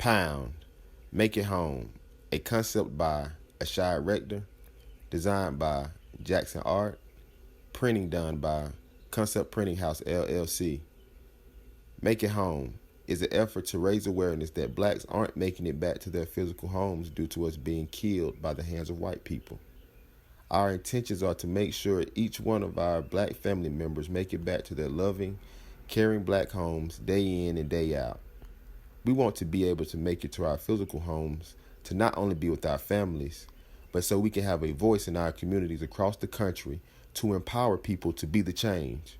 Pound, Make It Home, a concept by Ashai Rector, designed by Jackson Art, printing done by Concept Printing House LLC. Make It Home is an effort to raise awareness that blacks aren't making it back to their physical homes due to us being killed by the hands of white people. Our intentions are to make sure each one of our black family members make it back to their loving, caring black homes day in and day out. We want to be able to make it to our physical homes to not only be with our families, but so we can have a voice in our communities across the country to empower people to be the change.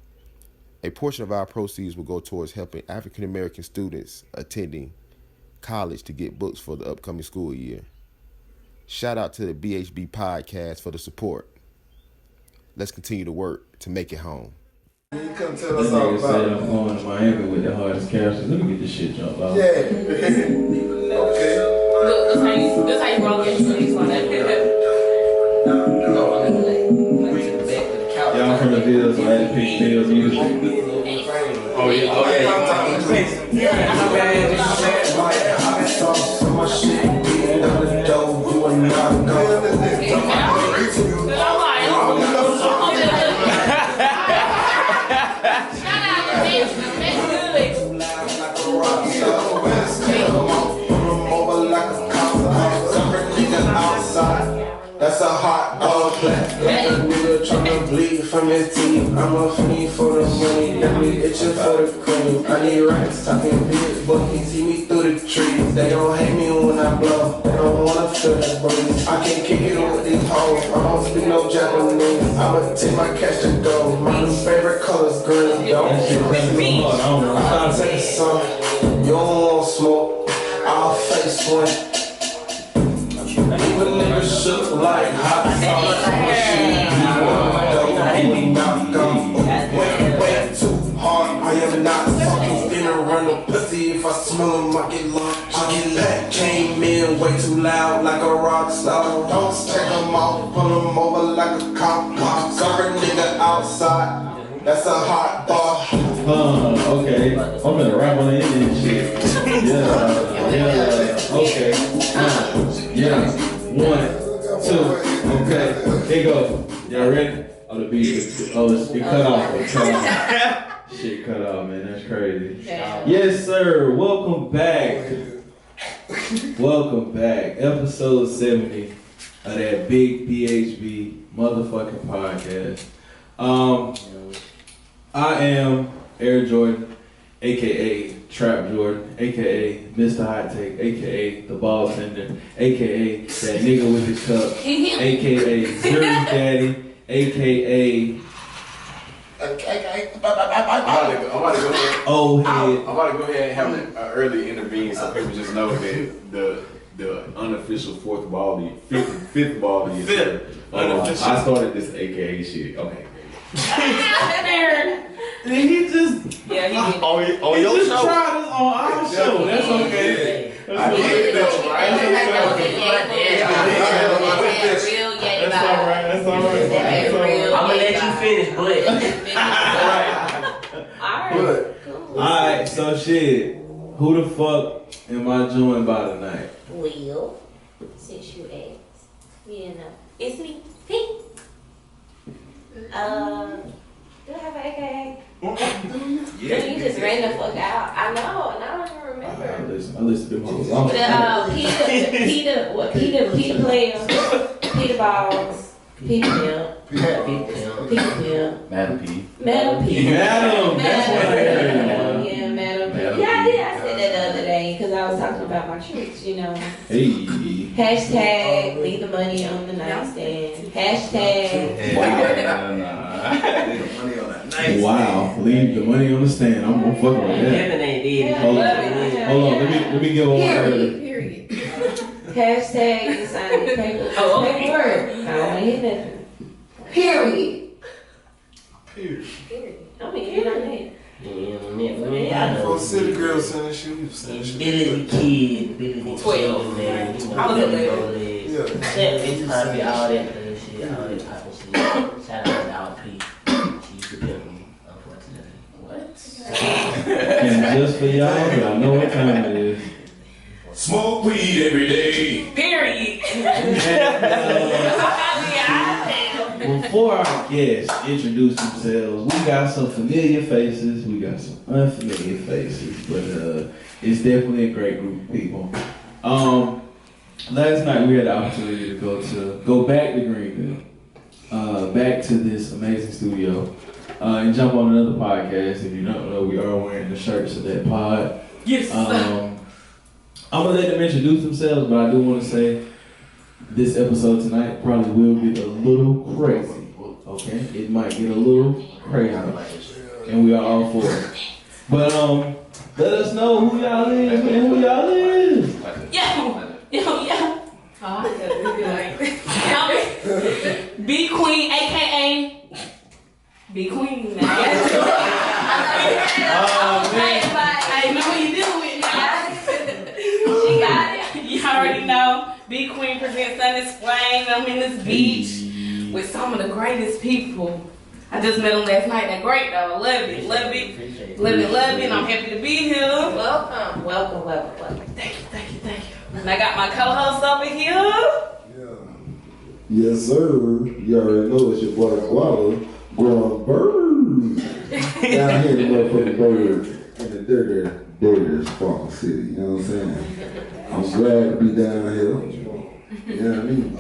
A portion of our proceeds will go towards helping African American students attending college to get books for the upcoming school year. Shout out to the BHB podcast for the support. Let's continue to work to make it home. You come tell us all about it. I'm going to Miami with the hardest characters. Let me get this shit jumped off. Yeah. Okay. Look, this how you roll your sleeves on that. Y'all from the videos, so I had to pick videos music. Oh yeah. That's a hot dog black. Nigga tryna bleed from his teeth. I'm a fiend for the money. Got me itching for the cream. I need racks talking big, but he see me through the trees. They don't hate me when I blow. They don't wanna feel that breeze. I can't kick it with these hoes. I don't speak no Japanese. I'ma take my cash to go. My new favorite color's green. Don't I'll take some. You don't want smoke. I'll face one. Even niggas shook like hot sauce. Way too hard. I am not fucking finna run a pussy. If I smell him, I get lost. I get that came in way too loud like a rock star. Don't take him off, pull him over like a cop. Cover nigga outside. That's a hot bar. Okay. I'm gonna rap on the Indian shit. Yeah. Okay. Yeah. 1, 2. Okay. Here go. Y'all ready? Oh, the beat. It's cut off. Shit cut off, man. That's crazy. Yes, sir. Welcome back. Welcome back. Episode 70 of that big BHB motherfucking podcast. I am Air Jordan, aka Trap Jordan, aka Mr. Hot Take, aka the ball tender, aka that nigga with the cup, aka Zuri's daddy, aka I'm about to go ahead. old head. I'm about to go ahead and have an early intervene so people just know that the unofficial fifth ball of the year. I started this AKA shit. Okay. Did he just? Yeah, he did. On He your just show. tried us on our show. That's okay. I did that, right? That's all right. I'm gonna let you finish, but Alright, so shit. Who the fuck am I joined by tonight? Well, since you asked, it's me, P. Do I have an AKA? Yeah. You just ran the fuck out. I know, and I don't even remember. I listen to them all. Peter player, Peter balls, Peter pimp, Madam P. Madam P. Madam, that's what I heard. Yeah, Madam P. Madam Yeah, I P. did. I said that the other day because I was talking about my tricks, Hey. Hashtag leave the money on the nightstand. Hashtag. Wow, leave the money on the stand. I'm fucking with that. Kevin ain't did it. Hold on. Let me get one more. Period. Hashtag you sign the paper. Paperwork. I don't want to hear nothing. Period. I mean, you know that. Yeah, For city girls selling shoes. Billy Kid, Billy 12. man. I was 11. Yeah. That bitch probably all that other shit, all that type of shit. Shout out to our P. She used to pimp me, unfortunately. What? And just for y'all, I know what time it is. Smoke weed every day. Period. Before our guests introduce themselves, we got some familiar faces, we got some unfamiliar faces, but it's definitely a great group of people. Last night we had the opportunity to go back to Greenville, back to this amazing studio, and jump on another podcast. If you don't know, we are wearing the shirts of that pod. Yes. I'm gonna let them introduce themselves, but I do want to say this episode tonight probably will get a little crazy. Okay, it might get a little crazy, and we are all for it. But let us know who y'all is, man. Who y'all is? Yeah. BQueen, aka BQueen. I know who you dealing with now. She got it. You already know. BQueen presents Unexplained. I'm in this beach with some of the greatest people. I just met them last night. They're great though. I love it. Love it. And I'm happy to be here. Welcome. Thank you. And I got my co-host over here. Yeah. Yes, sir. You already know it's your boy Gwola, growing birds. Down here in the motherfucking bird in the dirty Sparkle City. You know what I'm saying? I'm glad to be down here. You know what I mean?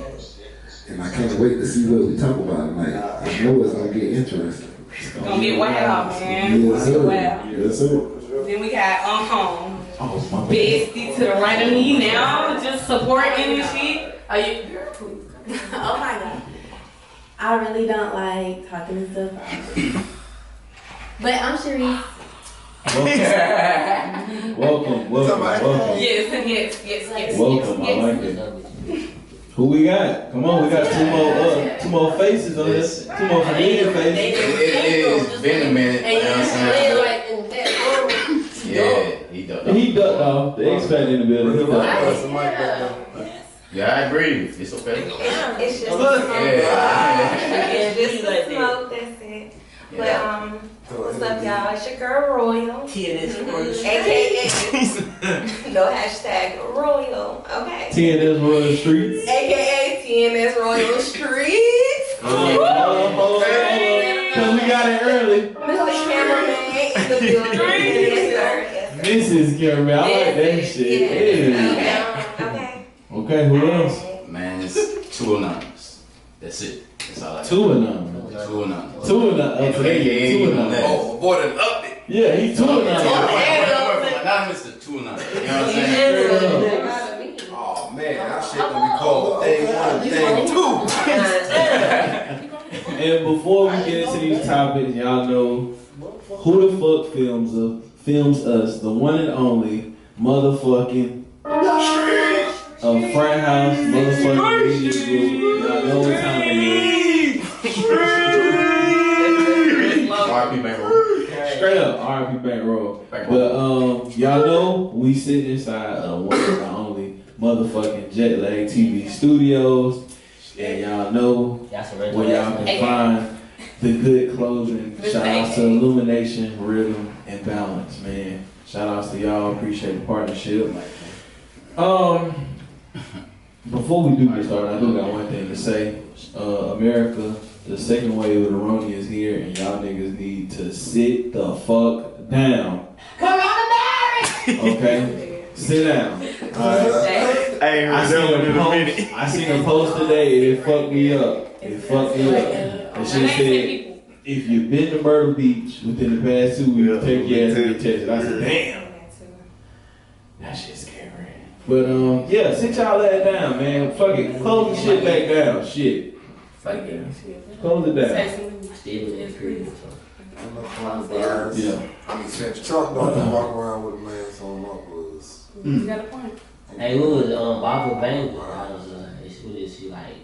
And I can't wait to see what we talk about tonight. I know it's gonna get interesting. It's gonna get wild, man. Yes, sir. Wild. Yes, sir. Then we got Bestie to the right of me now, just supporting and shit. Are you? Oh my god. I really don't like talking and stuff. But I'm Sharice. Welcome. Yes. Welcome, I like it. Who we got? Come on, we got two more faces on this. Two more familiar faces. It's been a minute. You know what I'm saying? Yeah, he ducked off. They expect in the building. He ducked off. Yeah, I agree. It's okay. It's just smoke, that's it. But what's up, y'all? It's your girl Royal. AKA no hashtag Royal. Okay. TNS Royal Streets. AKA TNS Royal Streets. Cause we got it early. Mr. Cameraman in the building. Yes, sir. Mrs. Cameraman, I like that shit. Yeah. Okay, who else? Man, it's 2 anonymous. That's it. That's all I got. 2 anonymous. 2 anonymous. 2 anonymous. AKA 2 anonymous. Oh, avoid an update. Yeah, he's 2 anonymous. From anonymous to 2 anonymous. You know what I'm saying? Oh man, that shit gonna be called thing 1 and thing 2. And before we get into these topics, y'all know who the fuck films us, the one and only motherfucking Frat House, motherfucking media group. Y'all know what time it is. RP Bankroll. Straight up, RP Bankroll. But y'all know we sit inside of one and only motherfucking Jet Lag TV studios. And y'all know where y'all can find the good clothing. Shout out to Illumination, Rhythm, and Balance, man. Shout outs to y'all. Appreciate the partnership. Before we do get started, I do got one thing to say. America, the second wave of the Roni is here, and y'all niggas need to sit the fuck down. Coronavirus! Okay? Sit down. I seen a post today, and it fucked me up. And she said, if you've been to Myrtle Beach within the past 2 weeks, take your ass to get tested. I said, damn. That shit's scary. But yeah, sit y'all that down, man. Fuck it. Close the shit back down. Shit. Fuck it. Close it down. Yeah. Chuck don't walk around with a mask on my buzz. You got a point. Hey, what was Barbara Bang? What is she like?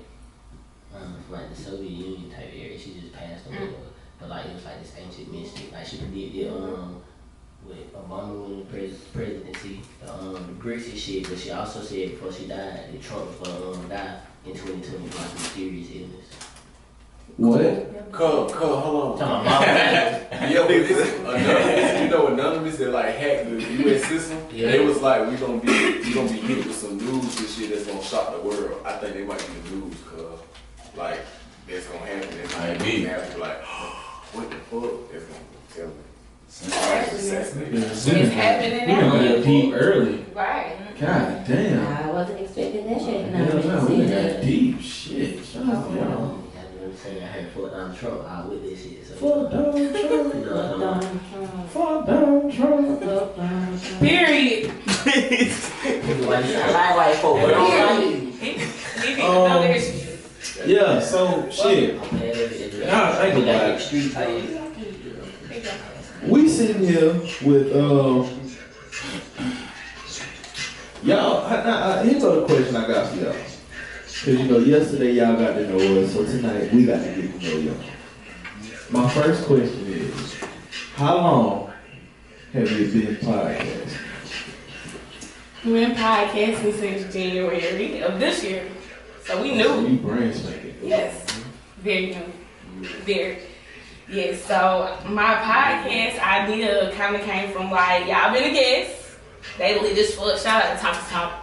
From like the Soviet Union type area. She just passed away, but like it was like this ancient mystic. Like she predicted with Obama winning presidency, the Brexit shit. But she also said before she died that Trump was gonna die in 2020 like a mysterious illness. What? Hold on. Yeah, but this Anonymous, you know Anonymous that like hacked the US system? Yeah. They was like, we gonna be hit with some news this shit that's gonna shock the world. I think they might be the news, cause like that's gonna happen. It's Might like be. be like, what the fuck? That's gonna tell me. It's happening We now. done got deep early. Right. God damn. I wasn't expecting that shit. Hell no, we See got that. deep shit. Shout out to y'all. Saying I had fuck Donald Trump out with this shit. So, Fuck Donald Trump. you know, Fuck Donald Trump. Period. I like white folk, but I don't like you. He know the history. Yeah, so shit. Nah, think about it. Street type. We sitting here with y'all. Here's another question I got for y'all. Cause you know yesterday y'all got to know us, so tonight we got to get to know y'all. My first question is, how long have you been podcasting? We've been podcasting since January of this year, so we So knew. you brand spanking. Yes, very new, very. Yes, so my podcast idea kind of came from like y'all been a guest. They lit this fuck. Shout out to Top.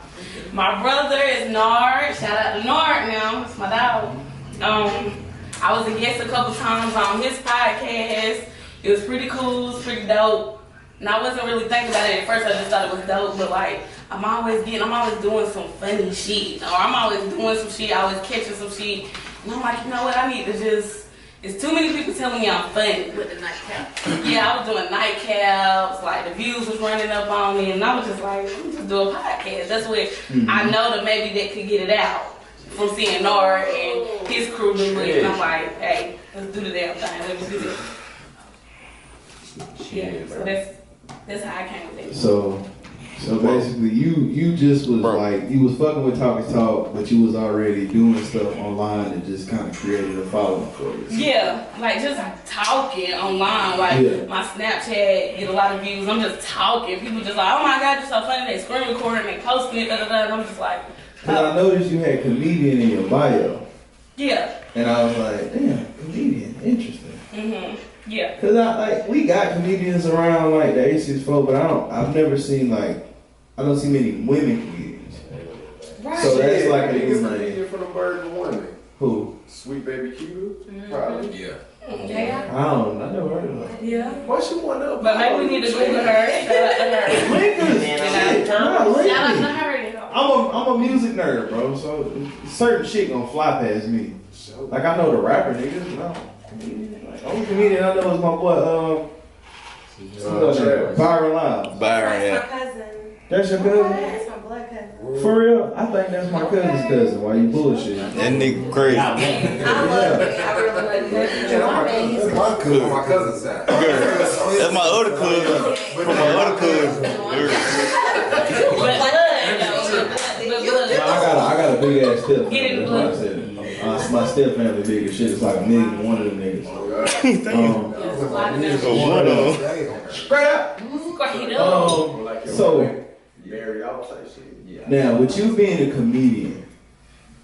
My brother is Nard. Shout out to Nard now. It's my dog. I was a guest a couple times on his podcast. It was pretty cool. It was pretty dope. And I wasn't really thinking about it at first. I just thought it was dope. But like, I'm always doing some funny shit. Or I'm always doing some shit. I always catching some shit. And I'm like, you know what? I need to just. It's too many people telling me I'm funny. With the nightcap. Yeah, I was doing nightcaps, like the views was running up on me, and I was just like, let me just do a podcast. That's what I know that maybe they could get it out from seeing Nora and his crew do it. And I'm like, hey, let's do the damn thing. Let me do this. Yeah, so that's how I came with it. So basically, you just was like, you was fucking with Talk, but you was already doing stuff online and just kind of created a following for it. Yeah, like just talking online. Like my Snapchat get a lot of views. I'm just talking. People just like, oh my God, you're so funny. They screen recording, they posting it, and I'm just like, Cause I noticed you had comedian in your bio. yeah. And I was like, damn, comedian, interesting. Yeah. Cause we got comedians around like the A64, but I've never seen I don't see many women comedians. Right. So that's like a niggas new comedian name. for the bird and women. Who? Sweet Baby Q, probably. Yeah. Yeah. I never heard of her. Yeah. Why she want up? But maybe we need to Google her. Shout out to her. Niggas, Shout out to her. I'm a music nerd, bro. So certain shit gonna fly past me. Like I know the rapper niggas, no. Comedian. Like, only comedian I know is my boy Byron Lyles. That's my cousin. That's your cousin? That's my blood cousin. For real? I think that's my cousin's cousin. Why you bullshit? That nigga crazy. I love it. I really love it. That's my cousin. My cousin's side. That's my other cousin. From my other cousin. I got a big ass step. Get in the That's why I said it. My step family big as shit. It's like a nigga and one of them niggas. Straight up. So now with you being a comedian,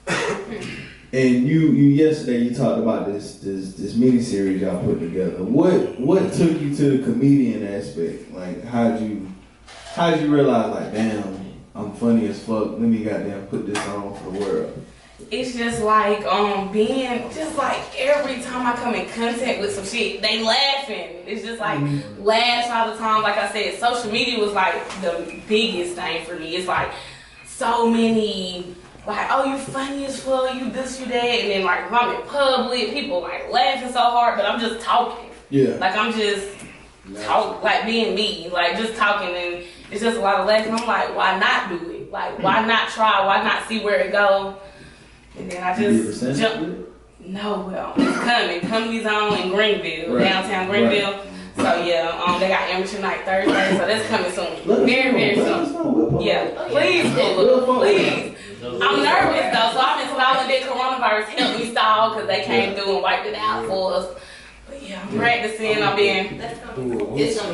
and you yesterday you talked about this mini series y'all put together. What took you to the comedian aspect? Like how'd you realize like damn I'm funny as fuck. Let me goddamn put this on for the world. It's just like being just like every time I come in contact with some shit, they laughing. It's just like laughs all the time. Like I said, social media was like the biggest thing for me. It's like so many like, oh, you funny as fuck, you this, you that, and then like if I'm in public, people like laughing so hard, but I'm just talking. Yeah. Like I'm just like being me, like just talking, and it's just a lot of laughing. I'm like, why not do it? Like why not try? Why not see where it goes? And then I just jump. No, well, it's coming. Comedy's on in Greenville, downtown Greenville. Right. So yeah, they got amateur night Thursday, so that's coming soon. Very, very soon. Yeah, please, please. I'm nervous though, so I've been stalling that coronavirus helped me stall because they came through and wiped it out for us. But yeah, I'm practicing. It's gonna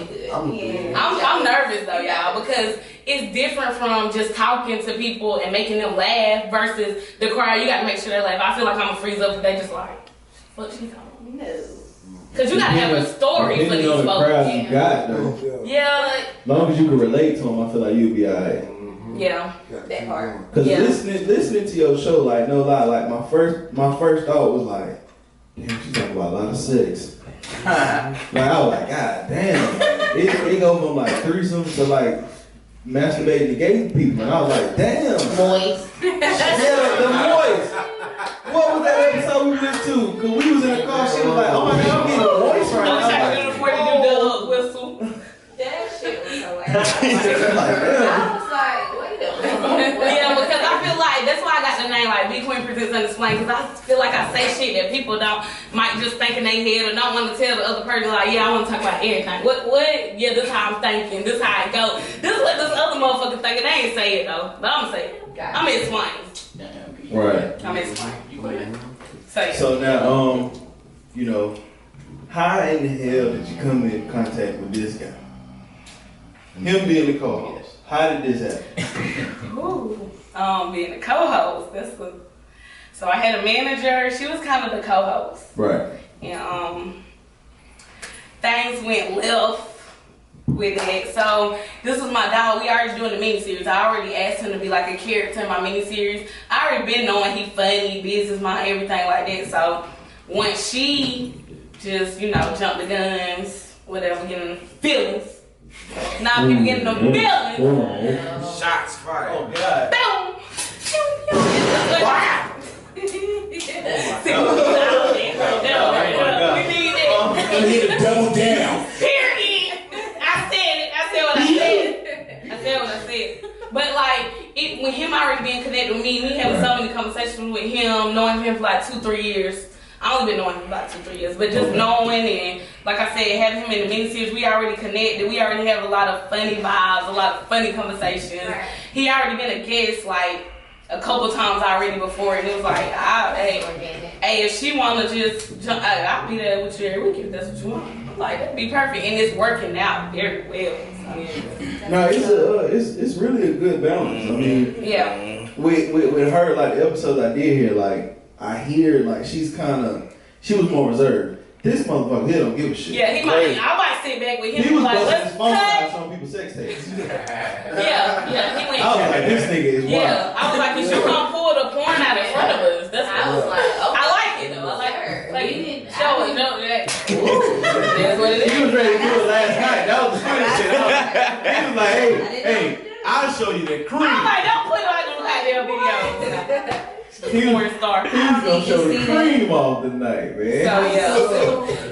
be good. I'm nervous though, y'all, because it's different from just talking to people and making them laugh versus the crowd. You got to make sure they laugh. I feel like I'm gonna freeze up if they just like. Fuck she gone. No. Cause you gotta have a story for these folks. The crowd you got though. Yeah. As long as you can relate to them, I feel like you'll be alright. Yeah, that part. Cause listening to your show, like no lie, like my first thought was like, damn, she's talking about a lot of sex. Like I was like, God damn, it go from like threesomes to like masturbating to gay people, and I was like, damn, Moist. yeah, the moist. What was that episode we went to? Cause we was in the car, she was like, oh my God, I'm getting moist right now. I was like, do the whistle. That shit was hilarious. Like, damn. I was like, wait a minute. Yeah, because I feel like that's why I got the name like BQueen Presents Unexplained, because I feel like I say shit that people might just think in their head or don't want to tell the other person, like, yeah, I want to talk about everything. What? Yeah, this is how I'm thinking, this is how it go. This is what this other motherfucker thinking. They ain't say it though, but I'm saying it. I'm explaining. Right. I'm explaining. So now, you know, how in the hell did you come in contact with this guy? Him being the co-host. How did this happen? Ooh, being the co-host. So I had a manager. She was kind of the co-host. Right. And things went left with it. So this was my dog. We already doing the miniseries. I already asked him to be like a character in my miniseries. I already been knowing he funny, businessman, everything like that. So once she just, jumped the guns, whatever, getting feelings. Now people getting the feelings. Shots fired. Oh God. Boom. We need to double down. Period. I said what I said. But like, when him already being connected with me having so many conversations with him, knowing him for like 2-3 years. I only been knowing him for about 2-3 years, but just knowing and like I said, having him in the miniseries, we already connected. We already have a lot of funny vibes, a lot of funny conversations. Right. He already been a guest like a couple times already before, and it was like, hey, if she wanna just jump, I'll be there with you every week if that's what you want. Like that'd be perfect, and it's working out very well. No, it's really a good balance. I mean, yeah. With her, like the episodes I did hear, like I hear like she was more reserved. This motherfucker here don't give a shit. Yeah, I might sit back with him. He was like, busting his phone cut. out showing people sex tapes. Yeah, he went. I was like, this nigga is wild. Yeah, I was like, you gonna pull the porn out in front of us. That's what I was like, okay. I like it though. I like her. Like, show it, that. That's what it is. He was ready to do it last night. That was the funny shit. He was like, hey, I'll show you the cream. I'm like, don't put it on them goddamn videos. He was gonna show the cream off tonight, man. So yeah,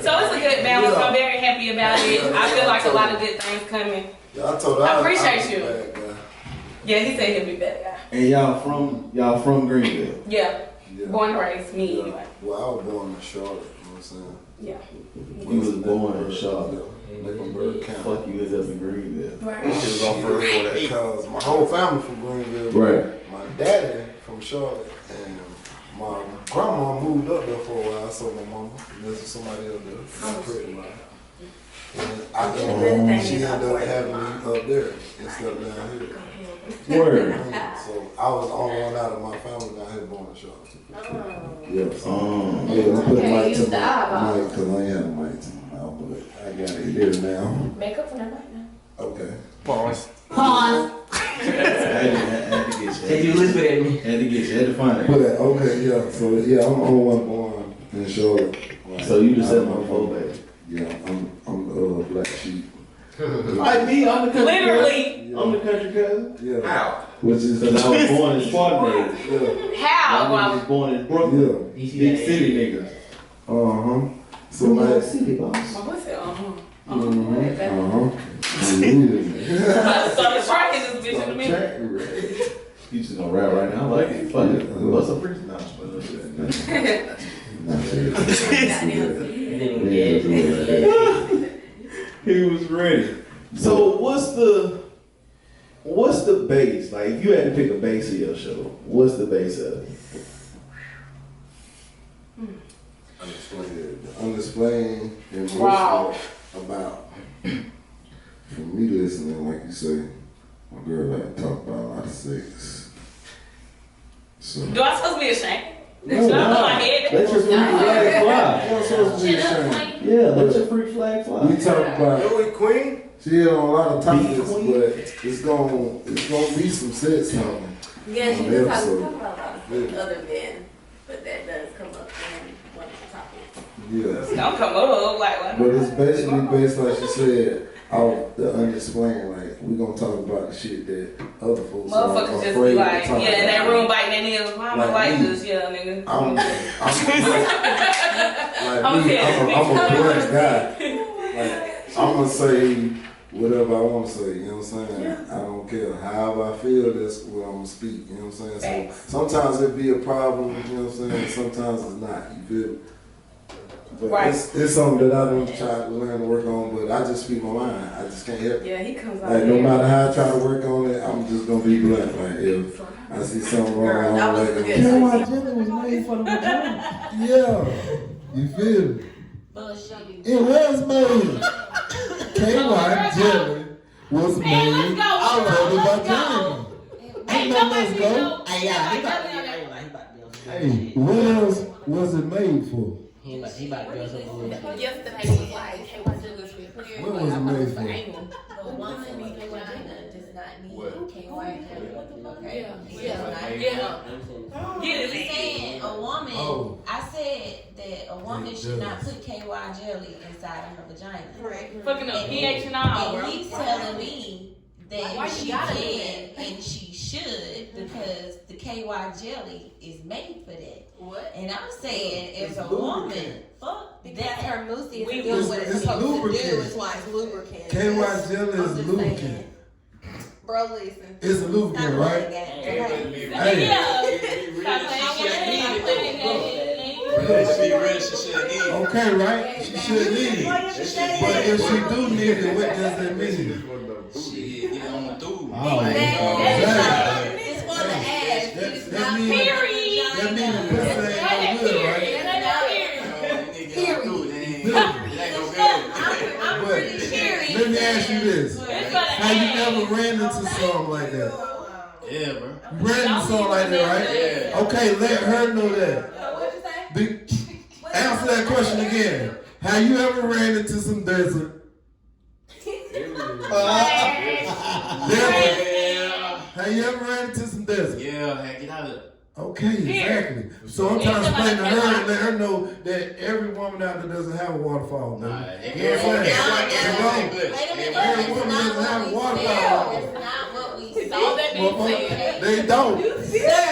so it's a good balance. I'm very happy about it. I feel like a lot of good things coming. Yeah, I told her I appreciate you. Bad guy. Yeah, he said he'll be better guy. And y'all from Greenville? Yeah. Born and raised, me anyway. Well, I was born in Charlotte, you know what I'm saying? Yeah. You was born in Charlotte. Mecklenburg County. Fuck you is up in Greenville. Right. This shit was on first for that because my whole family from Greenville. Right. My daddy from Charlotte and my grandma moved up there for a while, so my mama, there's somebody up there, I'm pretty much. And she ended up having me up there instead of down here. Word. So I was the only one out of my family down here born in Charlotte. Yeah. Yeah, I put a mic to my mic because I ain't had a mic to my mouth, but I got it here now. Make up for that right now. Okay. Pause. I had to get Did you whisper at me? Had to find it. But okay, yeah. So yeah, I'm the only one born in Charlotte. So you just said my phone, baby. Yeah, I'm the black sheep. Like me, I'm the country Literally. cousin. I'm the country cousin. Yeah. How? Which is Because I was born in Spartanburg. Yeah. How? I was born in Brooklyn. Yeah. Big city niggas. So like. city, boss. My boy said, Yeah. Started tracking this bitch in a minute. You just gonna rap right now? Like, fuck it. What's up, Prince? Nah, he was ready. So what's the base? Like, if you had to pick a base of your show, what's the base of it? Unexplained and Wow. about. For me listening, like you say, my girl like to talk about a lot of sex. So. Do I supposed to be ashamed? No, Should I put my head Let your freak flag fly. You're supposed to be ashamed. Yeah, let your freak flag fly. We talk about BQueen. she hit on a lot of topics, but it's gonna be some sex talking. Yeah, she on does the talk episode. about other men, but that does come up in one of the topics. Yeah. Don't come up like what? But it's basically based, like she said, out the unexplained. Like, we gonna talk about the shit that other folks are Motherfuckers just afraid be to like, talk yeah, in that about. room biting their nails. Why am I Like like me. this? Yeah, nigga. I'm Okay. a black guy. Like, I'm gonna say whatever I want to say. You know what I'm saying? I don't care. However I feel, that's what I'm gonna speak. You know what I'm saying? So sometimes it be a problem. You know what I'm saying? Sometimes it's not. You feel me? But Right. it's something that I don't try to learn to work on, but I just speak my mind. I just can't help it. Yeah, he comes out Like, no here. matter how I try to work on it, I'm just gonna be blunt. Like, if I see something wrong, Girl, that I'm was like, good. KY Jelly was made for the vagina. Yeah. You feel me? It was made. KY Jelly was made let's go. out of the Let's vagina. Hey, Ain't no let's go. Hey, yeah, he about to be on some Hey, what else was it made for? He about to be on some bullshit. Yesterday was like, hey, what's this? What was it made for? The woman in the vagina does not need KY jelly. Okay? Get He's it. saying a woman. Oh. I said that a woman It should not does. put KY jelly inside of her vagina. Correct. Fucking up pH and all, And bro. he's telling me that Why she you gotta do can and she should because the KY jelly is made for that. What? And I'm saying, as a It's woman, lubricant. fuck Because that. her mucus We- is doing what it's it's supposed to do. lubricant. It's why it's lubricant. KY Jelly I'm is just lubricant. saying. Bro, listen. It's a lubricant, right? Okay. Hey. Yeah. Stop saying Okay, right? She should need it. But if she do need it, what does that mean? Oh, exactly. It's for the ass. It's That not means Period. that means the pussy ain't no good, right? I'm pretty sure. Let me ask you this: have you ever ran into something like that? Yeah, bro. You ran into something like that, right? Yeah. Okay, let her know that. What'd you say? Answer that question again. Have you ever ran into some desert? Have you ever ran into some desert? Yeah, get out of it. Okay, exactly. So I'm trying to explain to her and let her know that every woman out there doesn't have a waterfall. Man. You know what I'm saying? Wait a minute. Every woman doesn't have a waterfall. That's not what we said. All that being said. They don't. Sir,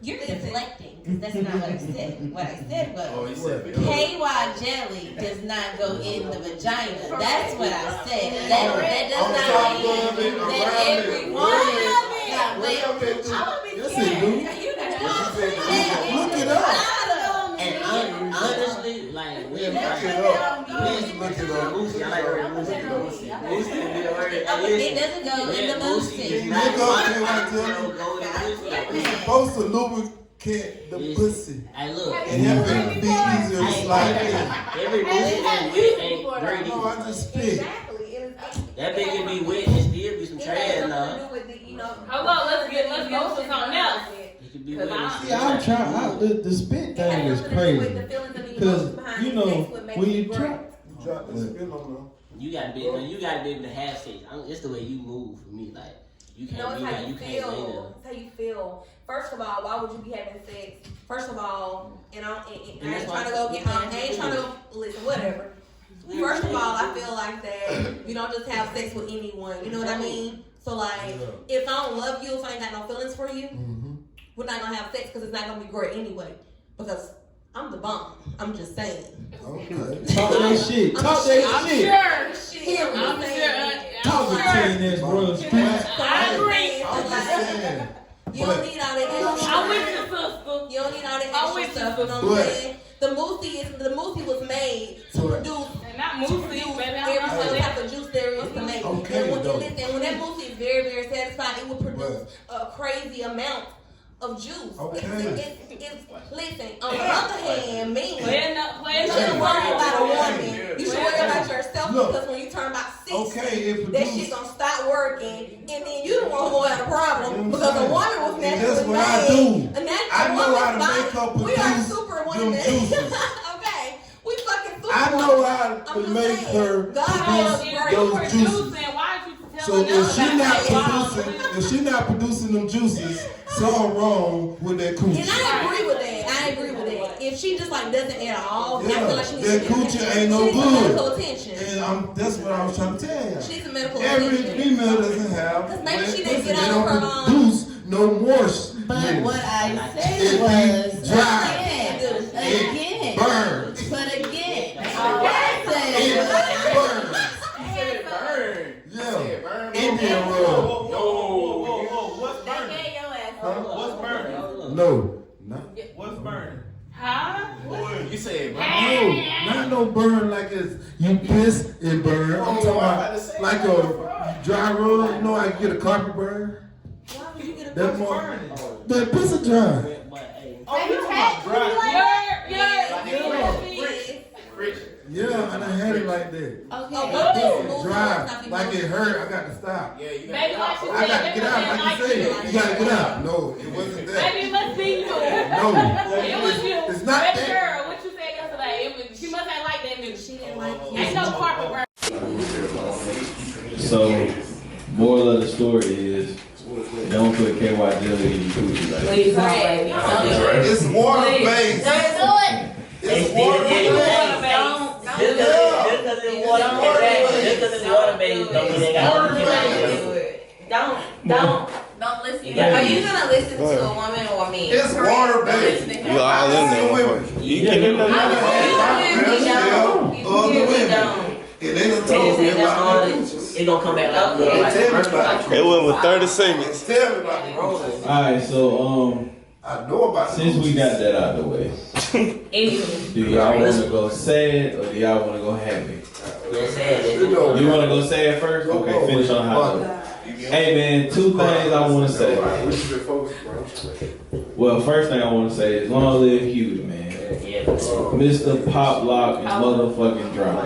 you're deflecting because that's not what I said. What I said Oh, was he said KY jelly does not go in the vagina. That's what I said. That does not mean that every woman. Yes, it do. Look it up. And honestly, like, we Look it up. Please look it up. Moosey, I like her Moosey. It doesn't go in the moosey. Look up KY jelly. It's supposed to lubricate the pussy Hey, look. and help it be easier to slide in. Every Moosey ain't wet, ain't great No, I either. just spit. That bitch can be wet and still be some trash now. Hold on, let's get to something else. It could be wet and See, still I'm trash. trying. The spit thing is crazy. Because, you know, when you drop the spit on them. You gotta be able to have sex. It's the way you move for me. Like, you No, can't, it's how you you can't lay there. feel. It's how you feel. First of all, why would you be having sex? First of all, and I ain't trying to go get, I ain't trying to go, listen, whatever. First of all, I feel like that you don't just have sex with anyone. You know what I mean? So like, if I don't love you, if I ain't got no feelings for you, we're not gonna have sex because it's not gonna be great anyway. Because I'm the bomb. I'm just saying. Okay. Talk that shit. Talk that shit. Hear me. I'm sure. Talk between that bro. I agree. I'm just saying. You don't need all that extra. I'm with you, sister. You don't need all that I'm with extra you, stuff. You know what but- I'm saying? The moosey was made to produce. And not Moosey, baby. Every I'm single not type of juice there is to make. Okay, and when though. when that moosey is very, very satisfied, it will produce a crazy amount of juice. Okay. Listen, on the other hand, me, you Playing up, playing shouldn't worry about a up. woman. You should worry about yourself Look. because when you turn about 60, Okay, it that produced. shit gonna stop working, and then you the one who had a problem because a woman was naturally That's what I made. do. A natural I know how to woman's make her body. We are produce super one that. Okay, we fucking through. I know how to make her those juices. So if she not producing them juices, something wrong with that coochie. And I agree with that. If she just like doesn't at all, I feel like she needs that to coochie ain't no medical good. attention. And that's what I was trying to tell you. She's a medical Every attention. female doesn't have. Because maybe she they didn't get out of her don't produce no moist. But what I said was, again, burns. but again, all I said was, Yeah. Indian rub. What's burning? What's burning? No. What's burning? Huh? You said No, not no burn like it's you piss and burn. I'm talking about like a dry rub. You know how you get a carpet burn? Why would you get a That first more. That piss is dry. Oh, you talking Yeah, and I had it like that. okay, Dry, like it hurt. I got to stop. Yeah, you Baby, like you I got to said, get out. Like you said, you got to get out. No, it wasn't that. Baby, it must be you. No, It was you. it's not Baby that. girl, what you said yesterday? She must have liked that music. She didn't like you. Ain't no carpet burn. So, moral of the story is, don't put KY jelly in your coochie like Please don't, baby. It's water based. don't do it. It's water based. Just because it's water based, don't mean they got Don't listen. Are you gonna listen to a woman or me? It's water based. You all in there. You can do that. Other women. It ain't a told me about it. It's gonna come back out. It went with 30 seconds. Tell me about the process. Alright, so I know about the since we got that out of the way, do y'all want to go sad or do y'all want to go happy? You want to go sad first? Okay, finish on hot note. Hey man, two things I want to say. Well, first thing I want to say is long live Huge, man. Mr. Pop Lock and motherfucking Drop.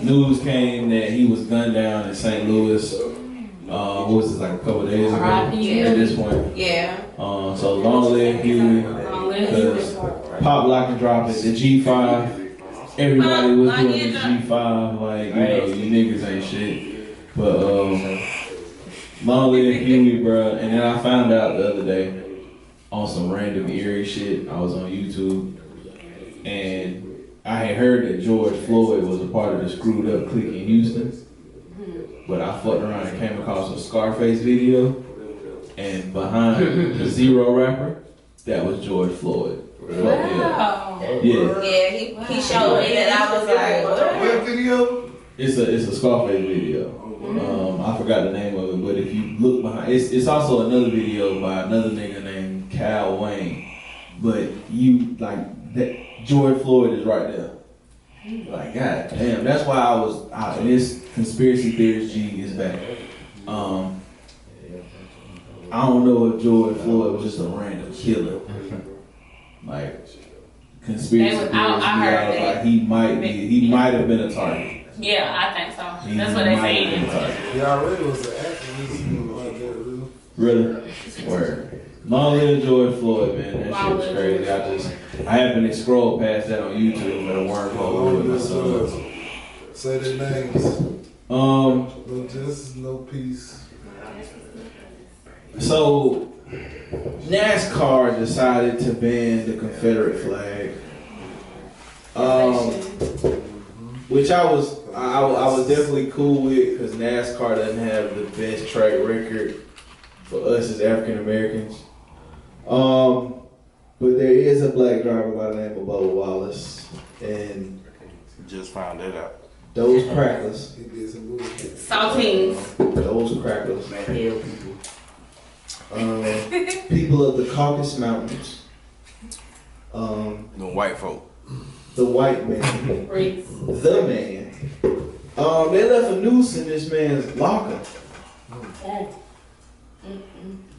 News came that he was gunned down in St. Louis. What was this, like a couple of days ago? At this point. Yeah. So long live Huey, because Pop Lock and Drop is the G5. Everybody was doing the G5, like, you know, you niggas ain't shit. But long live Huey, bro. And then I found out the other day on some random eerie shit. I was on YouTube, and I had heard that George Floyd was a part of the screwed up clique in Houston. But I fucked around and came across a Scarface video, and behind the Zero rapper, that was George Floyd. Wow. Yeah. Yeah, he showed me that. I was like, What video? It's a Scarface video. I forgot the name of it, but if you look behind, it's also another video by another nigga named Cal Wayne. But you like that George Floyd is right there. Like, god damn, that's why I was out. And this conspiracy theorist G is back. I don't know if George Floyd was just a random killer. Like, conspiracy theorists, I heard that. like he might have been a target. Yeah, I think so. That's what they say. He already was an activist like that, Really? Word. Long live George Floyd, man. That shit was crazy. I happened to scroll past that on YouTube at a wormhole with my son. Say their names. No justice, no peace. So NASCAR decided to ban the Confederate flag. Which I was definitely cool with, because NASCAR doesn't have the best track record for us as African Americans. But there is a black driver by the name of Bubba Wallace, and Just found that out. those crackers, He did some bullshit. Saltines. those crackers, people of the Caucasus Mountains, The white folk. the white man, the man, they left a noose in this man's locker.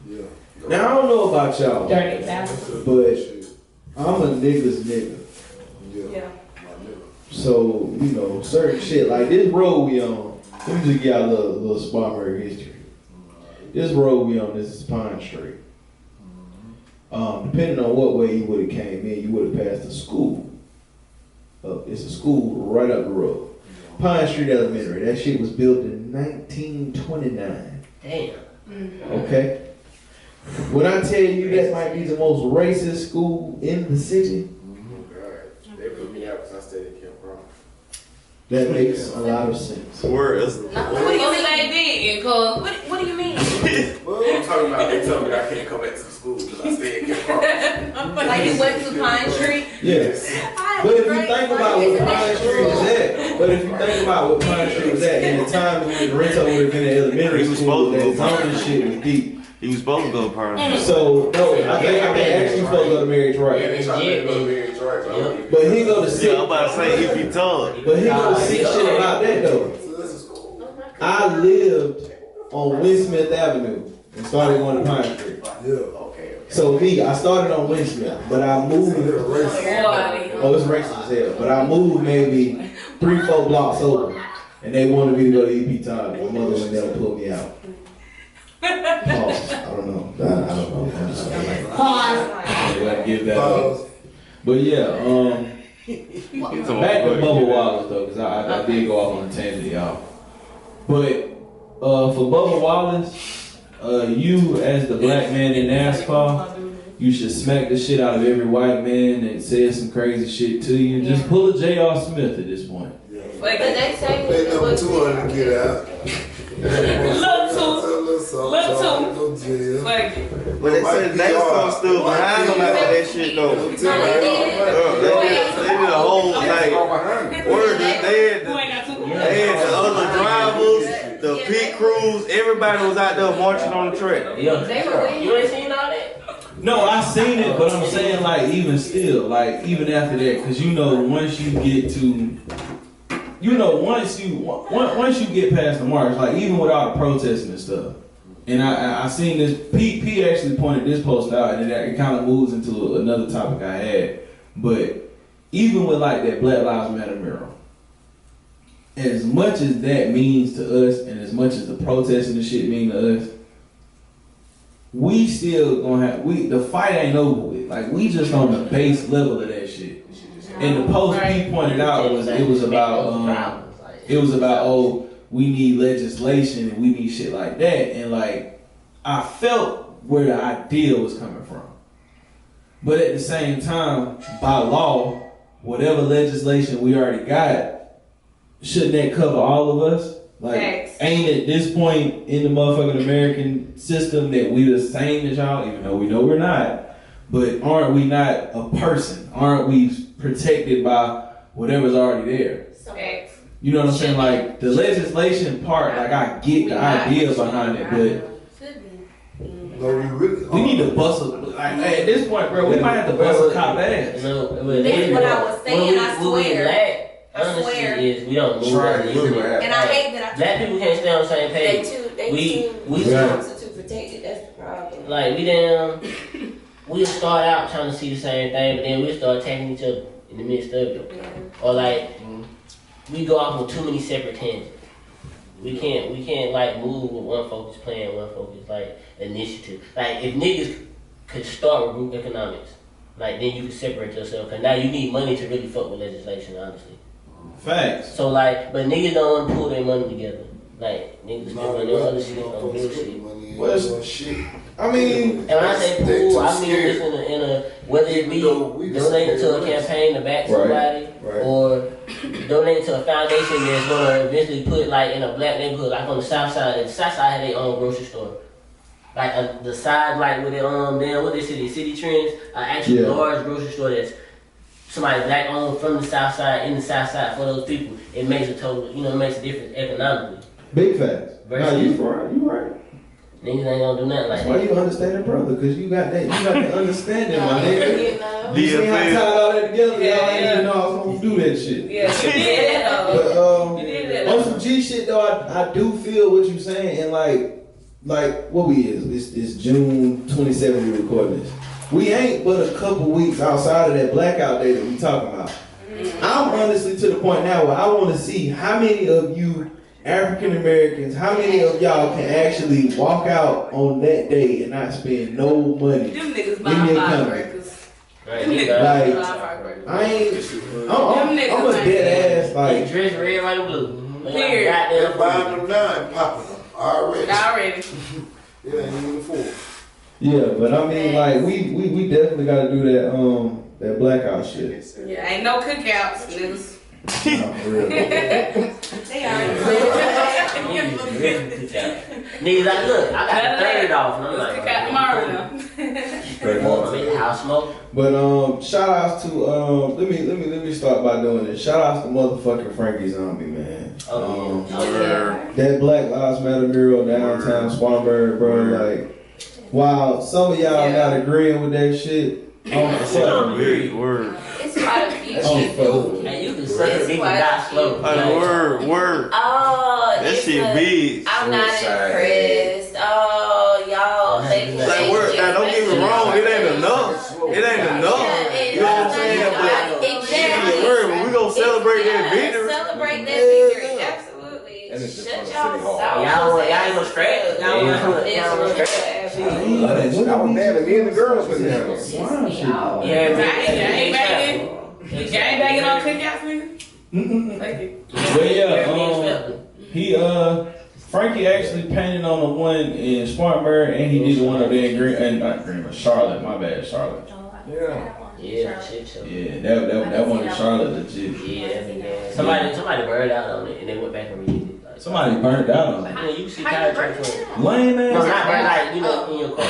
Yeah. Now I don't know about y'all, Dirty bastard. but I'm a nigga's nigga. Yeah. So, you know, certain shit, like this road we on, let me just give y'all a little Spartanburg history. This road we on, this is Pine Street. depending on what way you would have came in, you would have passed the school. It's a school right up the road. Pine Street Elementary. That shit was built in 1929. Damn. Okay? When I tell you that might be the most racist school in the city, They put me out because I stayed at Camp Brown. that makes a lot of sense. Words. What do you mean they did? What do you mean? Well, I'm talking about they told me I can't come back to the school because I stayed at Camp Brown. Like you went to Pine Street? Yes. But if you think about what Pine Street was at, in the time when Rento would have been in elementary school, that zoning shit was deep. He was supposed to go to Pine. So, no, I think actually supposed to go to Marriage Yeah, Right. they tried to go to Marriage Right. But he go to Yeah, sick. I'm about to say if you told. But he go to sick shit about that though. I lived on Winsmith Avenue and started going to Pine Street. Okay. So I started on Winsmith, but I moved. Oh, it's racist as hell. But I moved maybe 3-4 blocks over, and they wanted me to go to EP Todd. My mother would never pull me out. I don't know. I don't know. I'm just saying. I give that up. But yeah, back to Bubba Wallace though, because I did go off on a tangent, y'all. But for Bubba Wallace, you as the black man in NASCAR, you should smack the shit out of every white man that says some crazy shit to you. Just pull a J.R. Smith at this point. But they say They number 200 to get out. But they said NASCAR still behind them after that shit though. They did a whole like word. They had the other drivers, the pit crews, everybody was out there marching on the track. Yeah. You ain't seen all that? No, I seen it, but I'm saying like even still, like even after that, because once you get to, once you get past the march, like even with all the protesting and stuff, and I seen this. Pete actually pointed this post out, and it kind of moves into another topic I had. But even with like that Black Lives Matter mural, as much as that means to us, and as much as the protesting and shit mean to us, we still gonna have the fight ain't over with. Like we just on the base level of that shit. And the post he pointed out was we need legislation and we need shit like that. And like I felt where the idea was coming from. But at the same time, by law, whatever legislation we already got, shouldn't that cover all of us? Like, ain't at this point in the motherfucking American system that we the same as y'all, even though we know we're not, but aren't we not a person? Aren't we protected by whatever's already there? You know what I'm saying? Like, the legislation part, like, I get the idea behind it, but we need to bust like, at this point, bro, we might have to bust a cop ass. That's what I was saying, I swear. Honestly, is we don't move as easily. And I hate that black people can't stay on the same page. We to protect it. That's the problem. Like we'll start out trying to see the same thing, but then we'll start attacking each other in the midst of it. Or like we go off on too many separate tangents. We can't like move with one focus plan, one focus like initiative. Like if niggas could start with group economics, like then you can separate yourself. Cause now you need money to really fuck with legislation, honestly. Facts. So like, but niggas don't want to pull their money together. Like niggas spend money on other shit, on bullshit. Well, shit. I mean, and when I say pool, I mean this in a whether it be donating to a campaign to back somebody, or donating to a foundation that's gonna eventually put like in a black neighborhood, like on the south side. And the south side have their own grocery store. Like the side, like with their what they say, the city trends, actually large grocery store that's somebody black owned from the south side in the south side for those people. It makes a total, it makes a difference economically. Big facts. Versus, you right. Niggas ain't gonna do nothing like that. Why you understand it, brother? Because you got that understanding, my nigga. You see how I tied all that together? Y'all ain't even know I was gonna do that shit. But on some G shit though, I do feel what you saying, and like what we is. It's June 27th we recording this. We ain't but a couple weeks outside of that blackout day that we talking about. I'm honestly to the point now where I want to see how many of you African Americans, how many of y'all can actually walk out on that day and not spend no money? Them niggas in buying your firecrackers. Right, Them nigga. niggas Like, buying firecrackers. I'm a dead ass They like. dress red, white, and blue. Period. They're buying them now and popping them already. Already. It ain't even the four. Yeah, but I mean, like, we definitely got to do that blackout shit. Yeah, ain't no cookouts, niggas. No, for real. They already Niggas like, look, I got the third off. And I'm Let's like, cook out tomorrow now. Straight oh, up. I'm in the house smoke. But shout outs to let me start by doing this. Shout outs to motherfucking Frankie Zombie, man. That Black Lives Matter mural downtown Spartanburg, bro. Like, while some of y'all not agreeing with that shit, Word. It's quite a few Oh, people. And you can suck a dick and die slow. Word. Oh, That it's shit a- big. I'm not impressed. Oh, y'all. Like, word. Now, don't get me wrong. It ain't enough. It ain't enough. You know what I'm saying? But Exactly. word, when we gonna celebrate that victory. Celebrate that victory. Absolutely. Shut y'all south. Y'all ain't no straight. Y'all ain't no straight. I was mad at me and the girls went down there. Yeah, Gang banging. Gang banging on cookouts, nigga. Thank you. But yeah, Frankie actually painted on the one in Spartanburg, and he did the one up there in Charlotte. My bad, Charlotte. Yeah, shit show. Yeah, that one in Charlotte legit. Yeah, somebody burned out on it and they went back and redid it. Like, Somebody burned out on it. yeah, you see Kyle Trump. Lame No, ass. not burned, like, you know, in your car.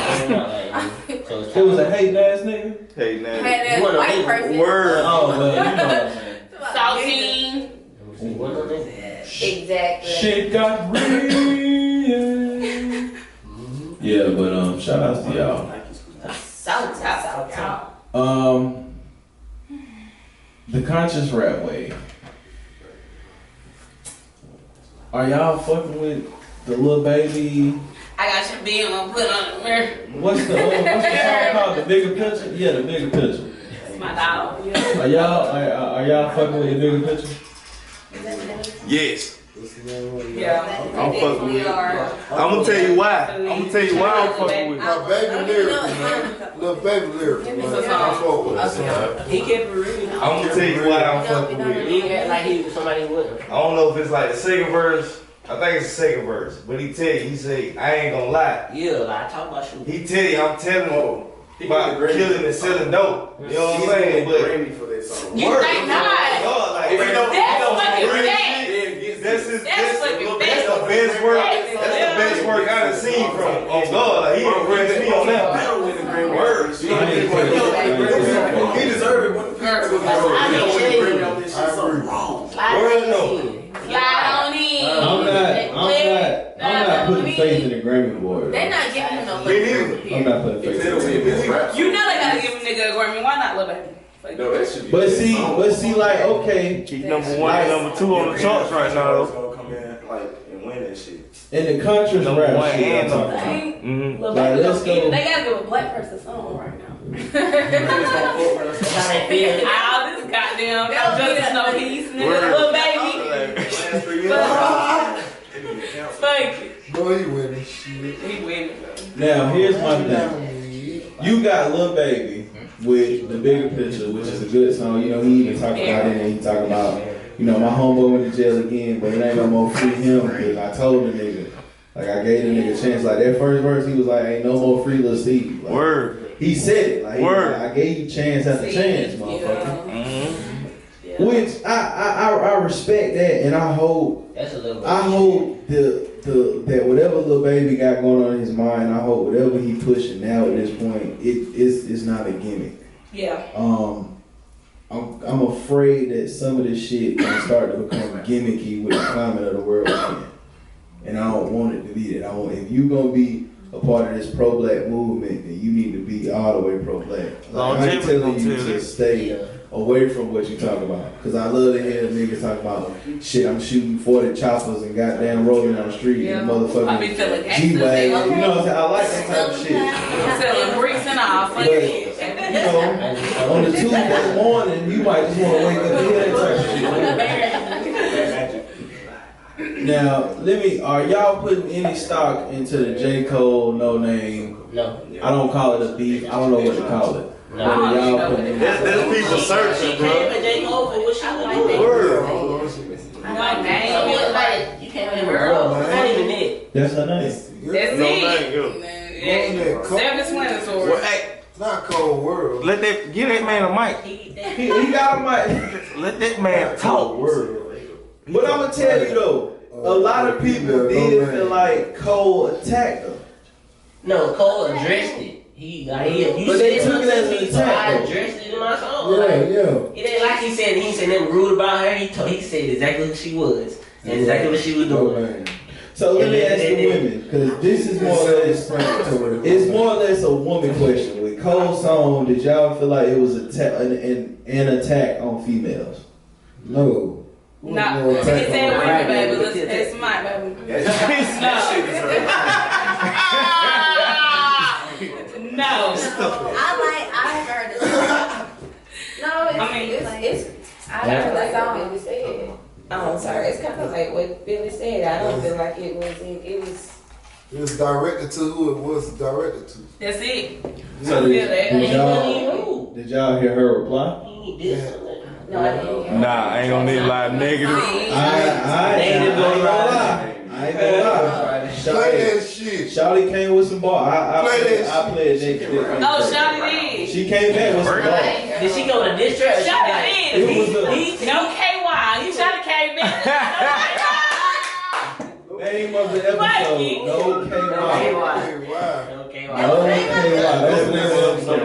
Like, so It was a hating ass nigga. Hey, now. Had that One of white them. person. Word. Oh well, you know what I'm saying. Saltine. one of them. Exactly. Shit got real. Yeah, but shout outs to y'all. South. The conscious rap wave. Are y'all fucking with the little baby? I got your bill and put on the mirror. What's the song called? The Bigger Picture? Yeah, the Bigger Picture. That's my dog. Are y'all fucking with the Bigger Picture? Yes. Yeah. I'm fucking with it. I'm gonna tell you why. I'm fucking with it. My baby lyric, man. Little baby lyric, man. I fuck with it. He kept it real. I'm gonna tell you why I'm fucking with it. He act like he was somebody with him. I don't know if it's like the second verse. I think it's the second verse. But he tell you, he say, I ain't gonna lie. Yeah, like I talk about shit. He tell you, I'm telling him about killing and selling dope. You know what I'm saying? But Grammy for that song. You think not? God, like, If he don't- That's fucking real facts. shit, That's the fucking best work. That's the best work I done seen from God. Like, he impressed me on that. Word. He deserved it. Word no. Slide on in. I'm not putting faith in the Grammy Award. They're not giving him no Me neither. I'm not putting faith in it. You know they gotta give a nigga a Grammy. Why not, Lil Baby? No, that should be. But see, like, okay, He's number one and number two on the charts right now, though. gonna come in like and win that shit. in the conscious Number one rap shit, I'm and talking number about. Mm-hmm. Lil Like, Baby let's gonna get go. it. They gotta give a black person a song right now. That's how they feel. All this goddamn no justice, no peace, nigga. Word. Lil Baby. Thank you. Boy, he winning shit. He winning. Now, here's my thing. You got Lil Baby with The Bigger Picture, which is a good song. You know, he even talked about it, and he talked about, you know, my homeboy went to jail again, but it ain't no more free him, because I told the nigga, like, I gave the nigga a chance. Like, that first verse, he was like, ain't no more free Lil Steve. Like, Word. he said it. Like, he was Word. like, I gave you chance after chance, motherfucker. Mm-hmm. Which I respect that, and I hope That's a little. that whatever Lil Baby got going on in his mind, I hope whatever he pushing now at this point, it's not a gimmick. Yeah. I'm afraid that some of this shit gonna start to become gimmicky with the climate of the world again, and I don't want it to be that. If you gonna be a part of this pro-black movement, then you need to be all the way pro-black. Like, I ain't telling you to stay away from what you talk about, because I love to hear niggas talk about shit. I'm shooting 40 choppers and goddamn rolling down the street and I be motherfucking feeling G-Wagon. gangster. You know what I'm saying? I like that type of shit. I'm selling bricks and all. Fuck But, it. you know, on the Tuesday morning, you might just want to wake up and hear that type of shit. Now, are y'all putting any stock into the J. Cole No Name? No. I don't call it a beef. I don't know what to call it. No. Y'all putting any stock? There's people searching, bro. J. Cole for what she was doing. I like that. You can't even girl. Not even it. That's her name. That's No it. name, yo. Seven Swindle Well, hey, Not Cold World. give that man a mic. He got a mic. Let that man talk. But I'm gonna tell you though, a lot of people did feel like Cole attacked her. No, Cole addressed it. But they took it as an attack. I addressed it in my song. Yeah. It ain't like he said nothing rude about her. He said exactly who she was and exactly what she was doing. So let me ask the women, because this is more or less, it's more or less a woman question. With Cole's song, did y'all feel like it was an attack on females? No. No, he said women, baby. It's my baby. No. I heard it. No, I heard that song Billy said. I'm sorry, it's kind of like what Billy said. I don't feel like it was. It was directed to who it was directed to. That's it. So did y'all hear her reply? No, I didn't. Nah, I ain't gonna need a lot of negative. I ain't gonna lie. Play that shit. Shawty came with some ball. I played that. Oh, Shawty did. She came back with some ball. Did she go to diss track? Shawty did. No KY. You Shawty came back. Name of the episode. No KY. Okay, No KY. That's the name of the episode.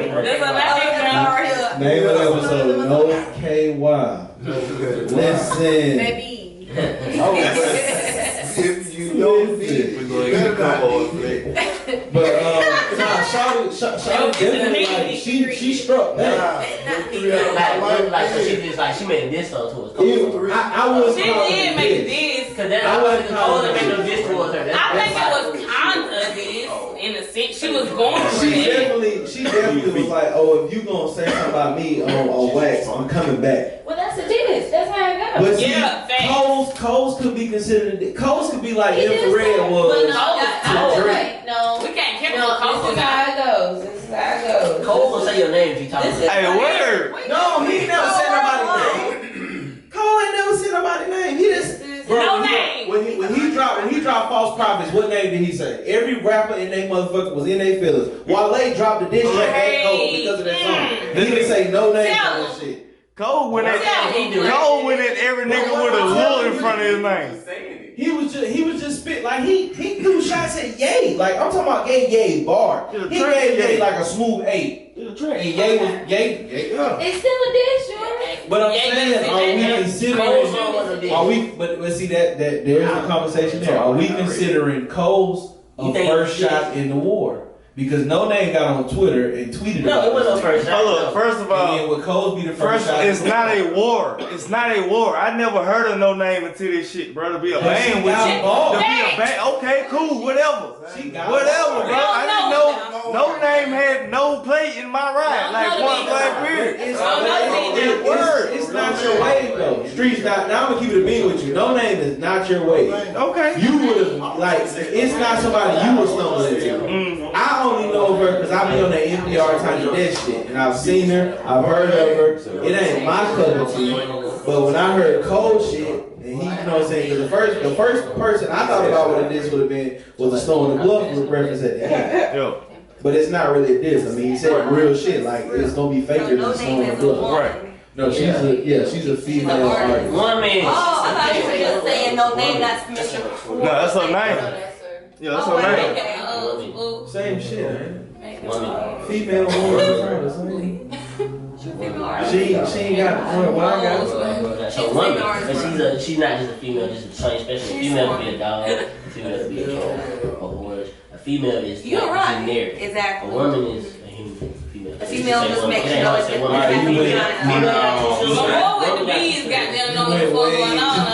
Name of the episode. No KY. Listen. Baby. If you don't need But Shawty definitely like she struck back. She made a diss song towards I was She did make a diss. Cause that I wasn't Cole that made no diss towards her. I think it was kind of this in a sense. She was going for She it. definitely was like, oh, if you gonna say something about me on wax, I'm coming back. Well, that's a diss. That's how it goes. But see, Coles could be considered. Coles could be like infrared was. No, we can't keep This is how it goes. Cole gonna say your name if you talk. Hey, word. No, he never said nobody's name. Cole ain't never said nobody's name. He just name. When he dropped False Prophets, what name did he say? Every rapper in they motherfucker was in their feelings. Wale dropped the diss track at Cole because of that song. He didn't say no name on that shit. Cole went at every nigga with a lil in front of his name. He was just spit like he threw shots at Ye. Like I'm talking about Ye bar. He gave Ye like a smooth 8. And Ye was Ye. It's still a diss, Jordan. But I'm saying, are we considering? But see that there's a conversation there. Are we considering Cole's first shot in the war? Because No Name got on Twitter and tweeted about it. No, it wasn't first shot. Hold up, first of all, and then would Coles be the first shot? It's not a war. It's not a war. I never heard of No Name until this shit, bro. To be a band with you. Okay, cool, whatever. Whatever, bro. I didn't know No Name had no play in my ride. Like one black period. It's not your wave though. Streets not. Now I'm gonna keep it a beat with you. No Name is not your wave. Okay. You would have like. It's not somebody you would stumble into. I only know of her because I be on the NPR Tiny Desk shit, and I've seen her, I've heard of her. It ain't my cup of tea, but when I heard Cole shit, and he, you know what I'm saying, because the first person I thought about what this would have been was a Snow in the Bluff with reference at the end. But it's not really a diss. I mean, he said real shit, like it's gonna be faker than Snow in the Bluff. Right. No, she's a female artist. One man. Oh, I thought you were just saying No Name, not Mr. No, that's her name. Yeah, that's her name. Same shit, man. Woman. Female woman. She ain't got what I got. That's a woman. But she's not just a female, just a something special. A female could be a dog, a female could be a troll, a horse. A female is generic. Exactly. A woman is a human female. A female just makes you know it's But boy with the bees goddamn know what the fuck going on.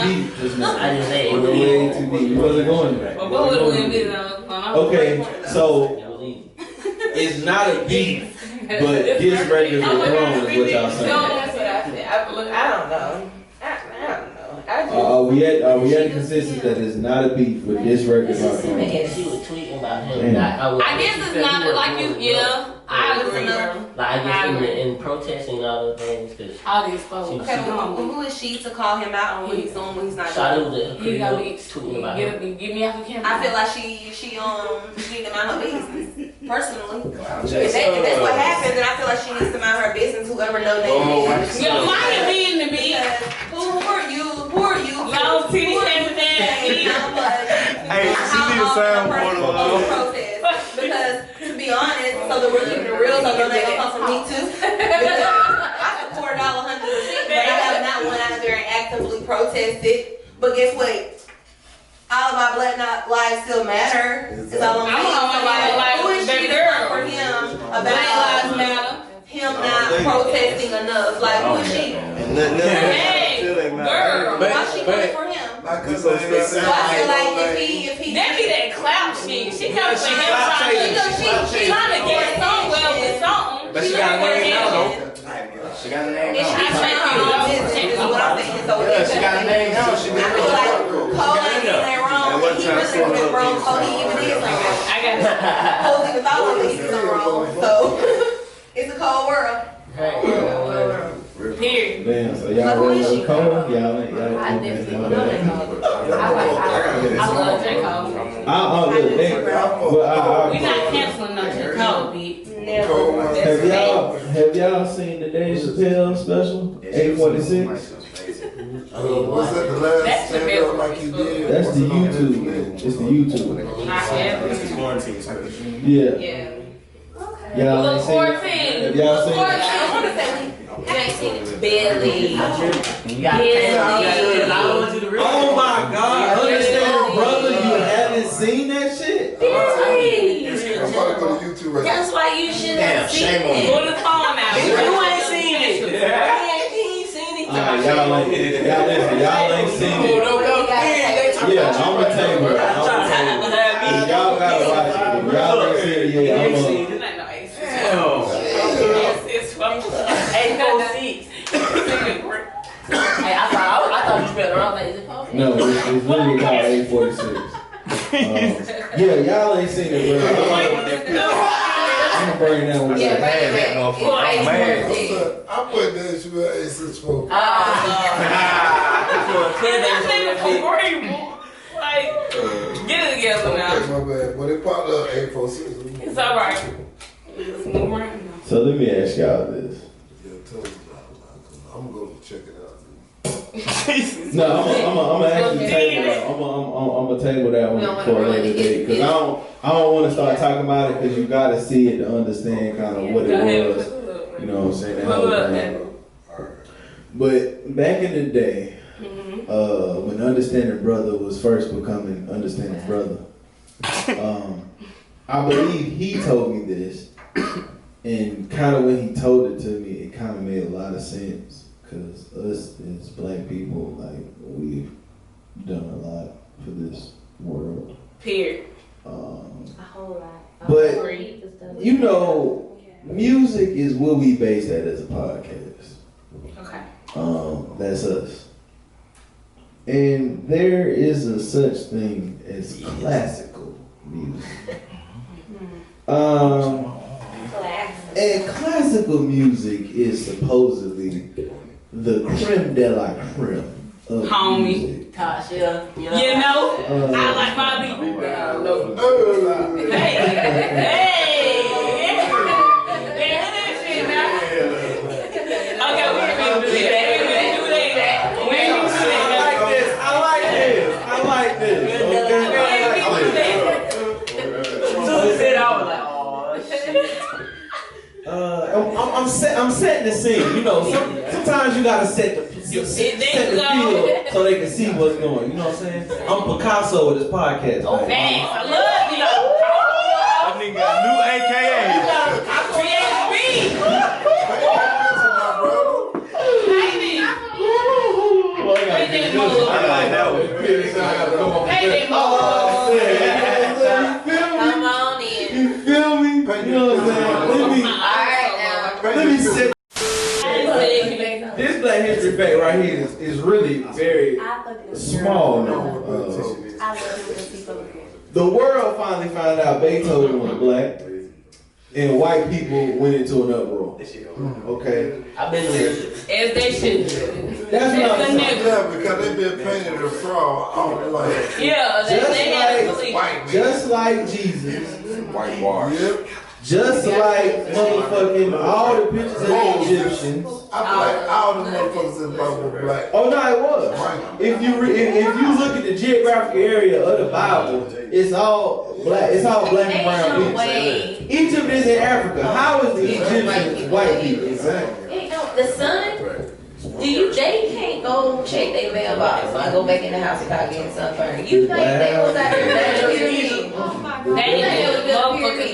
I just say it. Way too deep. You wasn't going there. But boy with the bees know what's going on. Okay, so it's not a beef, but this record is wrong is what y'all saying. That's what I said. I don't know. I don't know. I We at the consensus that it's not a beef with this record. And she was tweeting about him. Damn. I guess it's not like you. Yeah, I agree. Like I guess in protesting all those things, cause all these folks. Okay, who is she to call him out on what he's doing when he's not doing? You gotta be tweeting about him. Get me off the camera. I feel like she needs to mind her business. Personally, if that's what happens, then I feel like she needs to mind her business. Whoever knows that. Yeah, mind your business, bitch. Who are you? Long titty having Hey, she need a soundboard on. Because to be honest, so the real so they gonna come from me too. I support all 100%, but I have not went out there and actively protested. But guess what? All of my Black lives still matter. It's all I'm saying. Who is she to come for him about Black lives matter? Him not protesting enough. Like, who is she? Hey, girl, why she coming for him? So I feel like if he that be that clout shit. She comes for him trying to get somewhere with something. But she got a name now, though. She got a name now. She got a name now. She been Cole ain't wrong. He really been wrong. Cole even did something. I got it. Cole even thought he did something wrong. So it's a cold world. Period. Damn, so y'all roll with Cole? Y'all ain't. I love J. Cole. We not canceling no J. Cole, bitch. Never. Have y'all seen the Dave Chappelle special? 846? Was that the last stand-up like you did? That's the YouTube. It's the YouTube. It's the quarantine special. Yeah. Y'all ain't seen it? Have y'all seen it? I ain't seen it. Barely. Oh my God! Understand, brother, you haven't seen that shit? I'm about to go to YouTube right now. That's why you should have seen shame on it. you. Pull the phone out. You ain't seen it. Y'all ain't seen it. Yeah, I'm gonna tell you. Y'all gotta watch it. If y'all ain't seen it yet, I'm gonna. It's from 846. Hey, I thought you spelled it wrong. Like, is it possible? No, it's really called 846. Yeah, y'all ain't seen it, bro. I'm gonna bring that one. Yeah, back. I'm putting that shit at 864. Like, get it together now. My bad. But it popped up 846. It's alright. So let me ask y'all this. Yeah, tell me about it. I'm gonna go check it out. No, I'm gonna actually table that. I'm gonna table that one for a later date because I don't want to start talking about it because you gotta see it to understand kind of what it was. You know what I'm saying? That whole thing. But back in the day, when Understanding Brother was first becoming Understanding Brother, I believe he told me this, and kind of when he told it to me, it kind of made a lot of sense. Because us as black people, like, we've done a lot for this world. Period. A whole lot. But, you know, music is what we base that as a podcast. Okay. That's us. And there is a such thing as classical music. And classical music is supposedly the creme de la creme of music. Tasha, You know, I like my people. Hey. Okay, we're gonna do that. I like this. I'm setting the scene. You know, sometimes you gotta set the field so they can see what's going. You know what I'm saying? I'm Picasso with this podcast. Oh, thanks. I love you. That nigga got a new AKA. BHB. I like that one. Come on in. You feel me? You know what I'm saying? Let me set. This Black History history fact right here is really very small now. The world finally found out Beethoven was black, and white people went into an uproar. Okay? I've been there. As they should. That's what I'm saying. Yeah, because they been painted a fraud all life. Yeah, Just like Jesus. White wash. Yep. Just like motherfucking all the pictures of the Egyptians. I feel like all the motherfuckers in the Bible were black. Oh no, it was. If you look at the geographic area of the Bible, it's all black. It's all black and brown people. Egypt is in Africa. How is the Egyptians white people? Exactly. The sun. They can't go check their mailbox or go back in the house without getting sunburned. You think they was out there that They didn't motherfuckers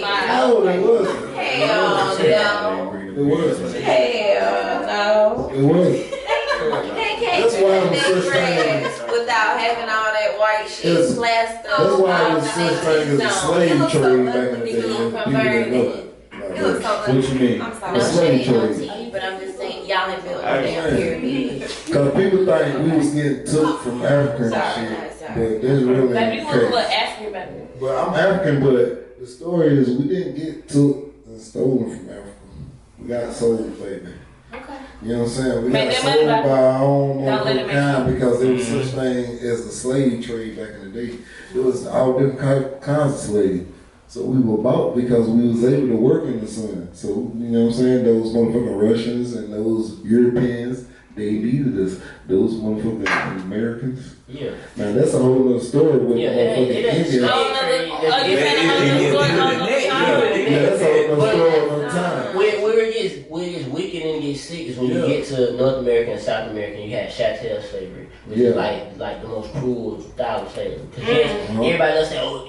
No, they wasn't. Hell no. It was. Hell no. It was. They can't check their friends without having all that white shit plastered. That's why it was such thing as a slave trade back in the day. People didn't know it. What you mean? I'm sorry. A slave trade. But I'm just saying, y'all ain't built a damn pyramid. Because people think we was getting took from Africa and shit. But that's really Baby, you look a the little case. African, baby. But I'm African, but the story is we didn't get took and stolen from Africa. We got sold, baby. Okay. You know what I'm saying? We Make got that sold money by our own Don't let it motherfucking make kind because there was such thing as the slave trade back in the day. It was all different kinds of slaves. So we were bought because we was able to work in the sun. So, you know what I'm saying? Those motherfucking Russians and those Europeans, they needed us. Those motherfucking Americans. Yeah. Now that's a whole other story with motherfucking Indians. Oh, Yeah, that's a whole other story another time. Where it gets wicked and it gets sick is when you get to North America and South America, you had chattel slavery, which is like the most cruel style of slavery. Because everybody else say, oh,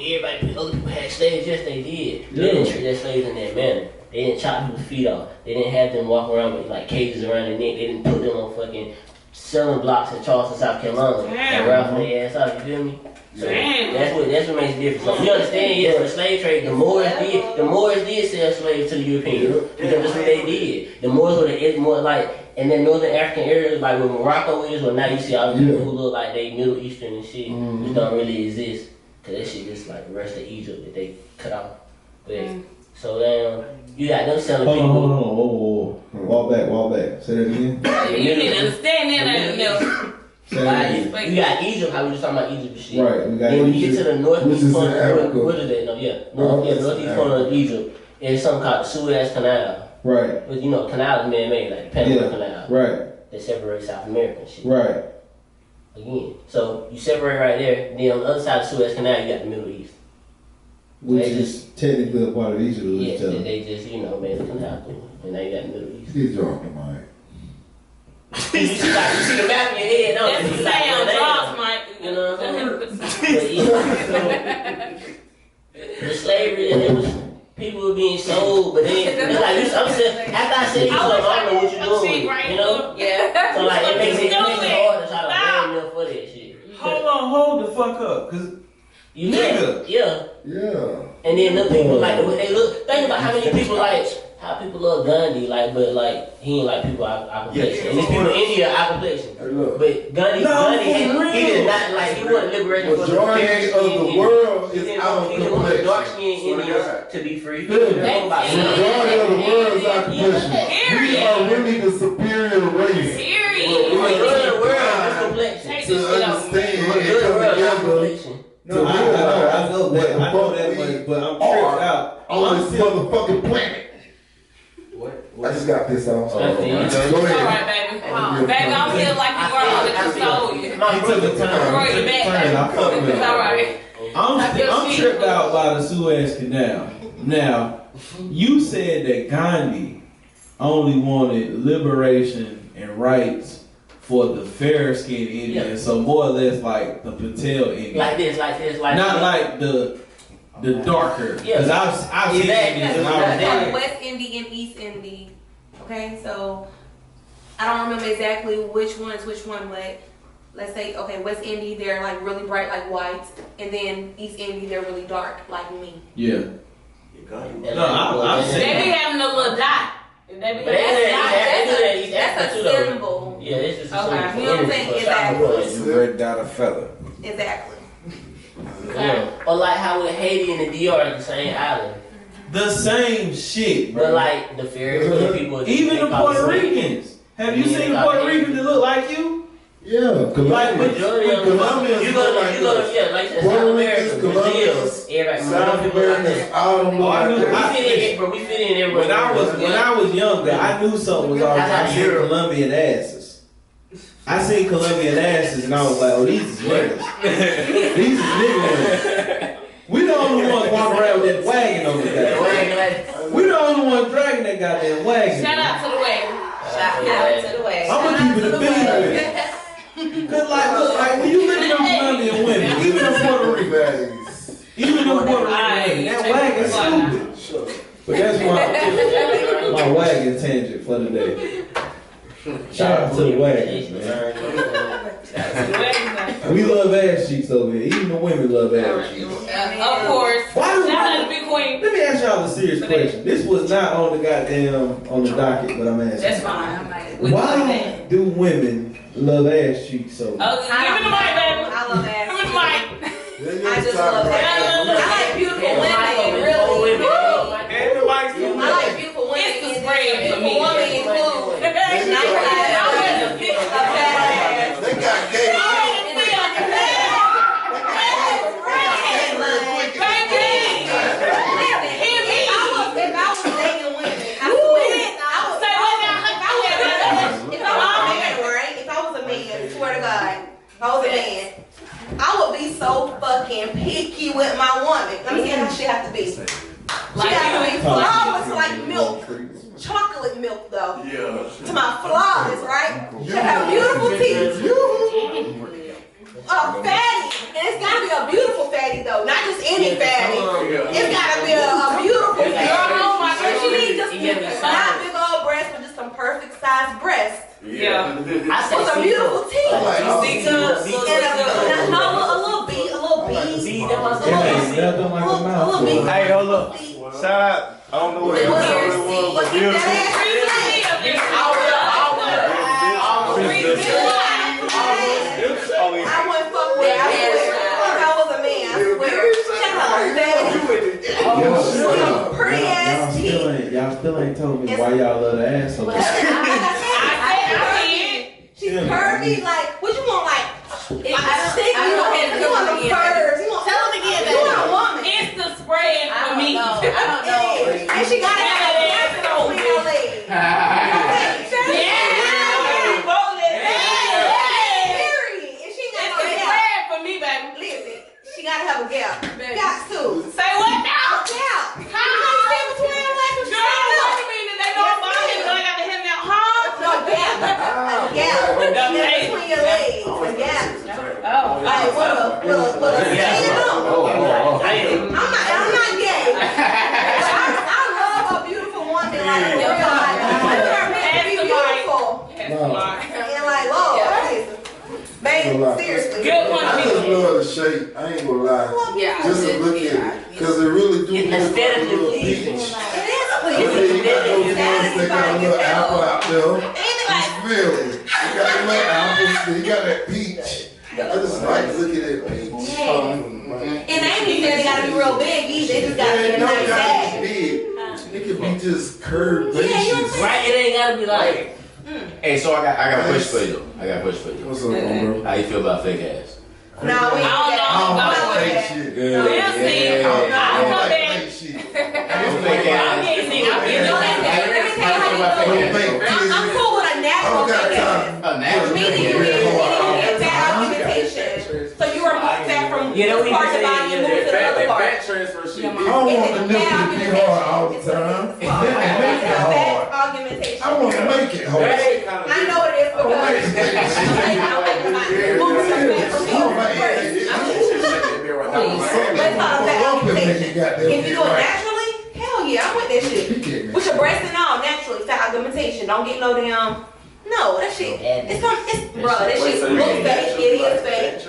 other people had slaves. Yes, they did. They didn't treat their slaves in that manner. They didn't chop people's feet off. They didn't have them walk around with like cages around their neck. They didn't put them on fucking selling blocks in Charleston, South Carolina, and ralph their ass out. You feel me? So that's what makes it different. So you understand? Yes, the slave trade. The Moors did sell slaves to the Europeans because that's what they did. The Moors were more like, and then Northern African areas like where Morocco is, where now you see all the people who look like they Middle Eastern and shit, which don't really exist. Cause that shit just like the rest of Egypt that they cut off. But so then you got them selling people. Hold on. Walk back. Say that again. You need to understand that. You got Egypt, how we just talking about Egypt and shit. Right, we got then when you Egypt, get to the northeast corner, Africa. what is that? Northeast corner of Egypt. There's something called the Suez Canal. Right. But you know, canal is man-made, like the Panama Canal. Right. That separates South America and shit. Right. Again. So you separate right there, then on the other side of the Suez Canal, you got the Middle East. Which is technically a part of Egypt. Yeah, they just, made the canal through it. And now you got the Middle East. He dropped the mic. you see the map in your head, don't you? That's the sound drops, Mike. You know what I'm saying? But, the slavery, it was people were being sold, but then I'm saying, after I said you, I don't know what you're doing, you know? Yeah. So like it makes it hard to try to blame them for that shit. Hold the fuck up, cause you nigga. Yeah. And then the people like the way they look. Think about how many people how people love Gandhi, but he ain't like people our complexion. And these people in India our complexion. But Gandhi he did not like, he wasn't liberating for the majority of the world is our he wanted dark skinned Indians to be free. Majority of the world is our complexion. We are really the superior race. The world is complexion. To understand and come together. No, I know that, but I'm tripped out. On this motherfucking planet. I just got pissed off. Go ahead. Alright, baby. Baby, I feel like you were on the custodian. He took the time. I fucked with him. Alright. I'm tripped out by the Suez Canal. Now, you said that Gandhi only wanted liberation and rights for the fair skinned Indians, so more or less like the Patel Indians. Like this. Not like the darker. Because I've seen Indians and I was West Indy and East Indy. Okay, so I don't remember exactly which one, but let's say, okay, West Indy, they're like really bright like white, and then East Indy, they're really dark like me. Yeah. No, I'm They saying. be having a little dot. That's a symbol. Yeah, it's just So Okay. you know what I'm saying? Exactly. You break down a feather. Exactly. Yeah. Or like how with Haiti and the DR is the same island. The same shit, bro. But like the Caribbean people, Even they the call Puerto it Ricans. Have you Yeah, seen they Puerto call it- Ricans that look like you? Yeah, Like Colombians. majority of Colombians you look go like to, us. yeah, like Puerto South America, Ricans, Brazil, Colombians, everybody. South Americans, all of them look Oh, I like knew- us. We fit in, bro. We fit in everywhere. When I was younger, I knew something was already. I seen Colombian asses. I seen Colombian asses and I was like, oh, these is niggas. These is niggas. We the only ones walking around with that wagon on the guy. We the only ones dragging that goddamn wagon. Shout out to the wagon. Shout out to the way. I'm gonna keep it a big Cause like, look, like when you look at them Colombian women, even them Puerto Rican, even them Puerto Rican women, that wagon's stupid. But that's my wagon tangent for the day. Shout out to the wagons, man. We love ass cheeks over here. Even the women love ass cheeks. Of course. Why do Shout out to BQueen. Let me ask y'all a serious question. This was not on the on the docket, but I'm asking. That's fine. Why do women love ass cheeks so much? Oh, give me the mic, baby. I love ass. Give me the mic. I just love ass. I like beautiful women, really. And the mics too. I like beautiful women. It's the spread for Beautiful me. women include nice ass, a fat ass. They got gay. If I was dating women, I swear, if I was a man, swear to God, if I was a man, I would be so fucking picky with my woman. Let me see how she have to be. She have to be flawless like milk. Chocolate milk though. Yeah. To my flawless, right? She have beautiful teeth. A fatty. And it's gotta be a beautiful fatty though, not just any fatty. It's gotta be a beautiful fatty. Oh my God. She needs just not big old breasts, but just some perfect sized breasts. Yeah. I say With some beautiful teeth. And a little bead, a little bead. See, that was It ain't nothing like a mouth. Hey, hold up. Shout out. I don't know what episode it was, but beautiful. I wouldn't fuck with it. I swear. If I was a man, I swear. Shut up, baby. Pretty ass teeth. Y'all still ain't told me why y'all love the ass so much. She's curvy, like, what you want, like, stick? You want them curves. Tell them again, You want a woman. it's the spread for me. I don't know. And she gotta have a dancing on her legs. Period. And she It's got the no gap. spread for me, baby. Listen, she gotta have a gap. Got to. Say what now? A gap. Huh? Girl, what do you mean that they know about it? So I got to hit that, huh? No gap. A gap. Between your legs. A gap. Oh. Like, what a stand on. I'm not gay. But I love a beautiful woman like a real life. I want her man to be beautiful. And like, Lord, baby, seriously. Good one. I just love the shape. I ain't gonna lie. Yeah. Just to look at it, cause it really do look like a aesthetically little pleasing. peach. It is But then you got those ones that got a little apple out there. Like, Really, you got a little apples. Then you got that peach. I just like looking at peach. and they ain't necessarily gotta be real big either. They just gotta be a It don't nice gotta ass. be big. It could be just curved Yeah, you know what I'm bases. Right? It ain't gotta be like. Hey, so I got a push for you. I got a push for you. What's up, bro? How you feel about fake ass? No, we ain't I don't know. I don't like that. fake shit. We'll see. I don't I'll come like back. fake shit. Fake I'm ass. getting I'm getting Let me tell you how you do it. I'm cool with a I natural don't got fake ass. time. A natural Meaning you get that augmentation. So you remove that from Yeah, one part of the body and move to the other part. transfer shit. I don't want the nipple to be hard all the time. Make it hard. Augmentation. I want to make it hard. I know what it is because if you do it naturally, hell yeah, I'm with that shit. With your breast and all, naturally, fat augmentation. Don't get no damn. No, that shit. It's bro, that shit looks fake. It is fake.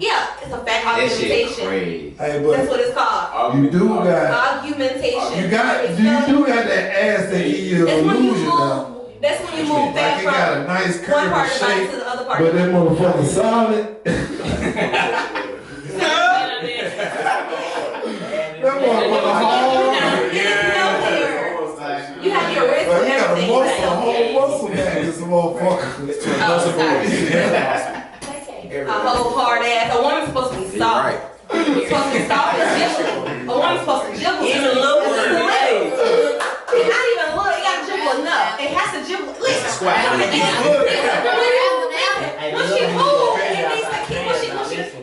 Yeah, it's a fat That shit augmentation. crazy. Hey, That's but what it's called. you do got Augmentation. that ass that he It's when you illusion now. move. That's when you move fast Like it got a from nice one curve part of the body shape, to the other part. but that motherfucker solid. That motherfucker hard. You have your wrist Bro, and you got a everything. muscle, a whole muscle back this motherfucker. A whole hard ass. A woman's supposed to be soft. It's supposed to be soft and jiggle. A woman's supposed to jiggle. Even a little word. It's not even a little. It got to jiggle enough. It has to jiggle. Listen. When she moves, it needs to keep.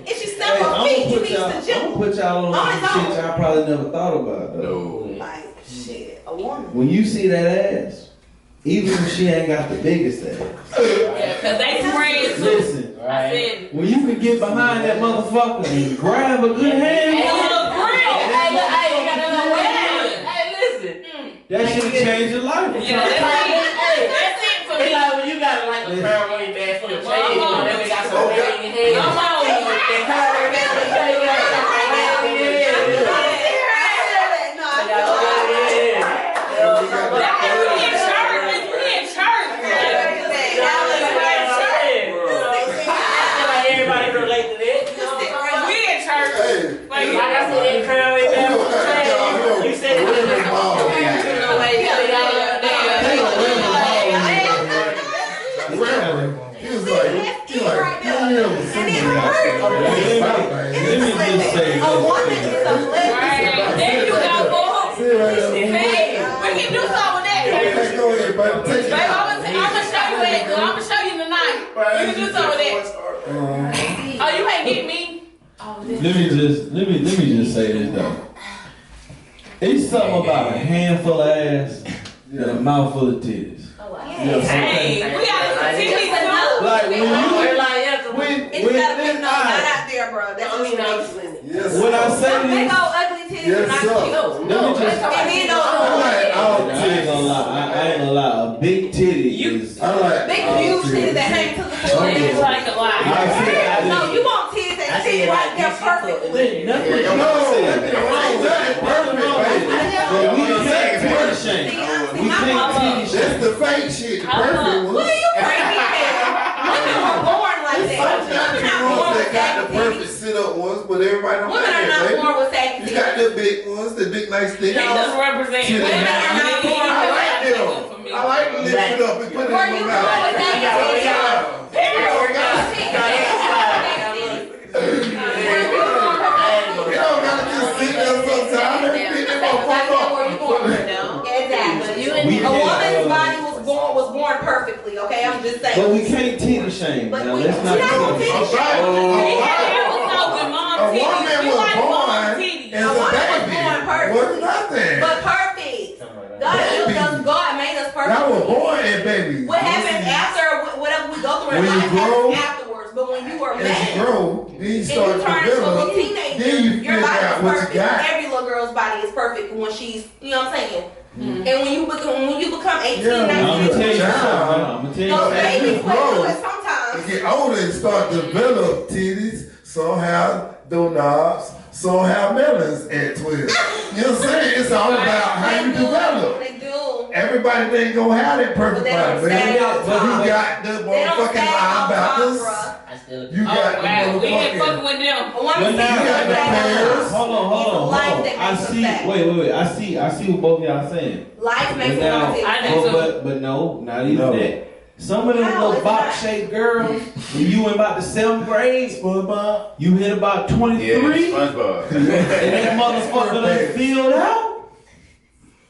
If she step her feet, it needs to I'm jiggle. gonna put y'all on some shit y'all probably never thought about though. Like shit, a woman. When you see that ass, even if she ain't got the biggest ass, Cause they friends too. listen. I said, When you can get behind that motherfucker and grab a good hand, that shit change your life. that's it for me. It's like when you got like a crown on your back for the chain, and then they got some red in your head. Come on. They crown on your back for the chain, you got some red in your head. Everybody relate to that. We in church. Like I said, they crown on your back for the chain. You said it. I'ma show you tonight. You can do some of that. Oh, you ain't get me. Let me just say this though. It's something about a handful of ass and a mouthful of titties. You know what I'm saying? Hey, we got some titties too. Like when It's gotta be not out there, bro. That's what you know. when I say They this, go ugly titties and not cute. let me just. And then I ain't gonna lie. I ain't gonna lie. A big titty is. I like big huge titties that hang to the floor. It's like a lot. No, you want titties that sit right there perfectly. Nothing wrong but we can't titty shame. We can't titty shame. That's the fake shit. The perfect What one. are you crazy at? Women were born like that. Sometimes Women you are born ones with that got the saggy titties. perfect sit-up ones, but everybody don't Women got are that, not baby. born with saggy You got titties. the big ones, the big nice thick They ones. just represent Titties. women are not born. I like them. I like to lift it up and put it in Were my you mouth. born with saggy titties? You don't gotta just sit there sometimes. Let me pick them motherfucker up. Exactly. We A can't, woman's body was born perfectly. Okay, I'm just saying. But we can't titty shame. But Now we- let's not you know titty what shame. A woman You was like born mom as titties. a A woman was baby. born perfect. Was nothing. But perfect. God made us perfect. I was born as babies. What happens after whatever we go through in When you life grow, happens afterwards. But when you were As you made, grow, then you and start you to turn into a develop. little teenager, Then you your figure body is out what perfect. you got. Every little girl's body is perfect when she's, you know what I'm saying? And when you become 18, Yeah, 19, I'm gonna tell you 20, something. I'm gonna tell you those something. babies Grow. will do it You sometimes. get older and start to develop titties. Some have doorknobs, some have melons at 12. You know what I'm saying? It's all about how you develop. They do. Everybody ain't gonna have that perfect But they don't body, stand baby. on But top. you got the They don't motherfucking stand on top, linebackers. bruh. You got the We ain't motherfucking. fucking with them. A woman But sees now, you got the that pairs. hold on. Life that I makes us see. fat. Wait. I see what both y'all saying. life makes But a now, woman I fat. do too. but no, not even No. that. Some of them How little is it box not? shaped girls, when you in about the 7th grade, SpongeBob. you hit about 23, SpongeBob. and that motherfucker done filled out.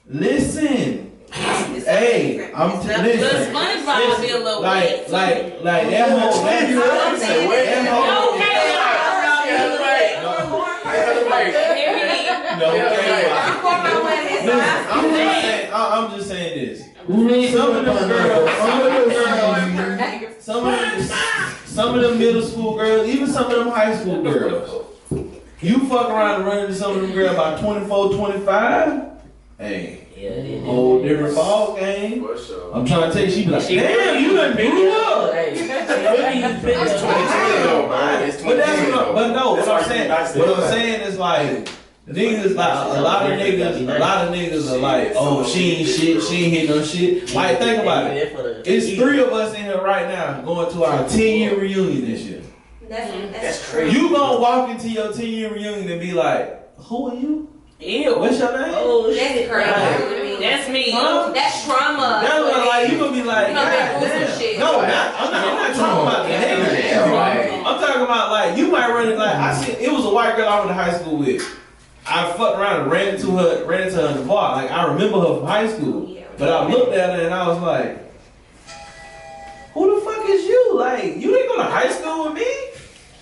Listen. Hey, I'm The listen. SpongeBob be a little Like wet. that whole that I'm just saying this. Some of them middle school girls, even some of them high school girls, you fuck around and run into some of them girls about 24, 25, hey, whole different ball game. I'm trying to tell you, she be like, damn, you done grew up. But no, what I'm saying is like, Niggas like a lot of niggas are like, oh, she ain't shit, she ain't hit no shit. Like, think about it. It's 3 of us in here right now going to our 10-year reunion this year. That's crazy. You gonna walk into your 10-year reunion and be like, who are you? Ew. What's your name? Oh, that's crazy. That's me. Huh? That's trauma. That's what, like, you gonna be like, you know, God, shit. no, I'm not talking about the nigga. I'm talking about like you might run it like I see. It was a white girl I went to high school with. I fucked around and ran into her in the bar. Like I remember her from high school, but I looked at her and I was like, who the fuck is you? Like you didn't go to high school with me?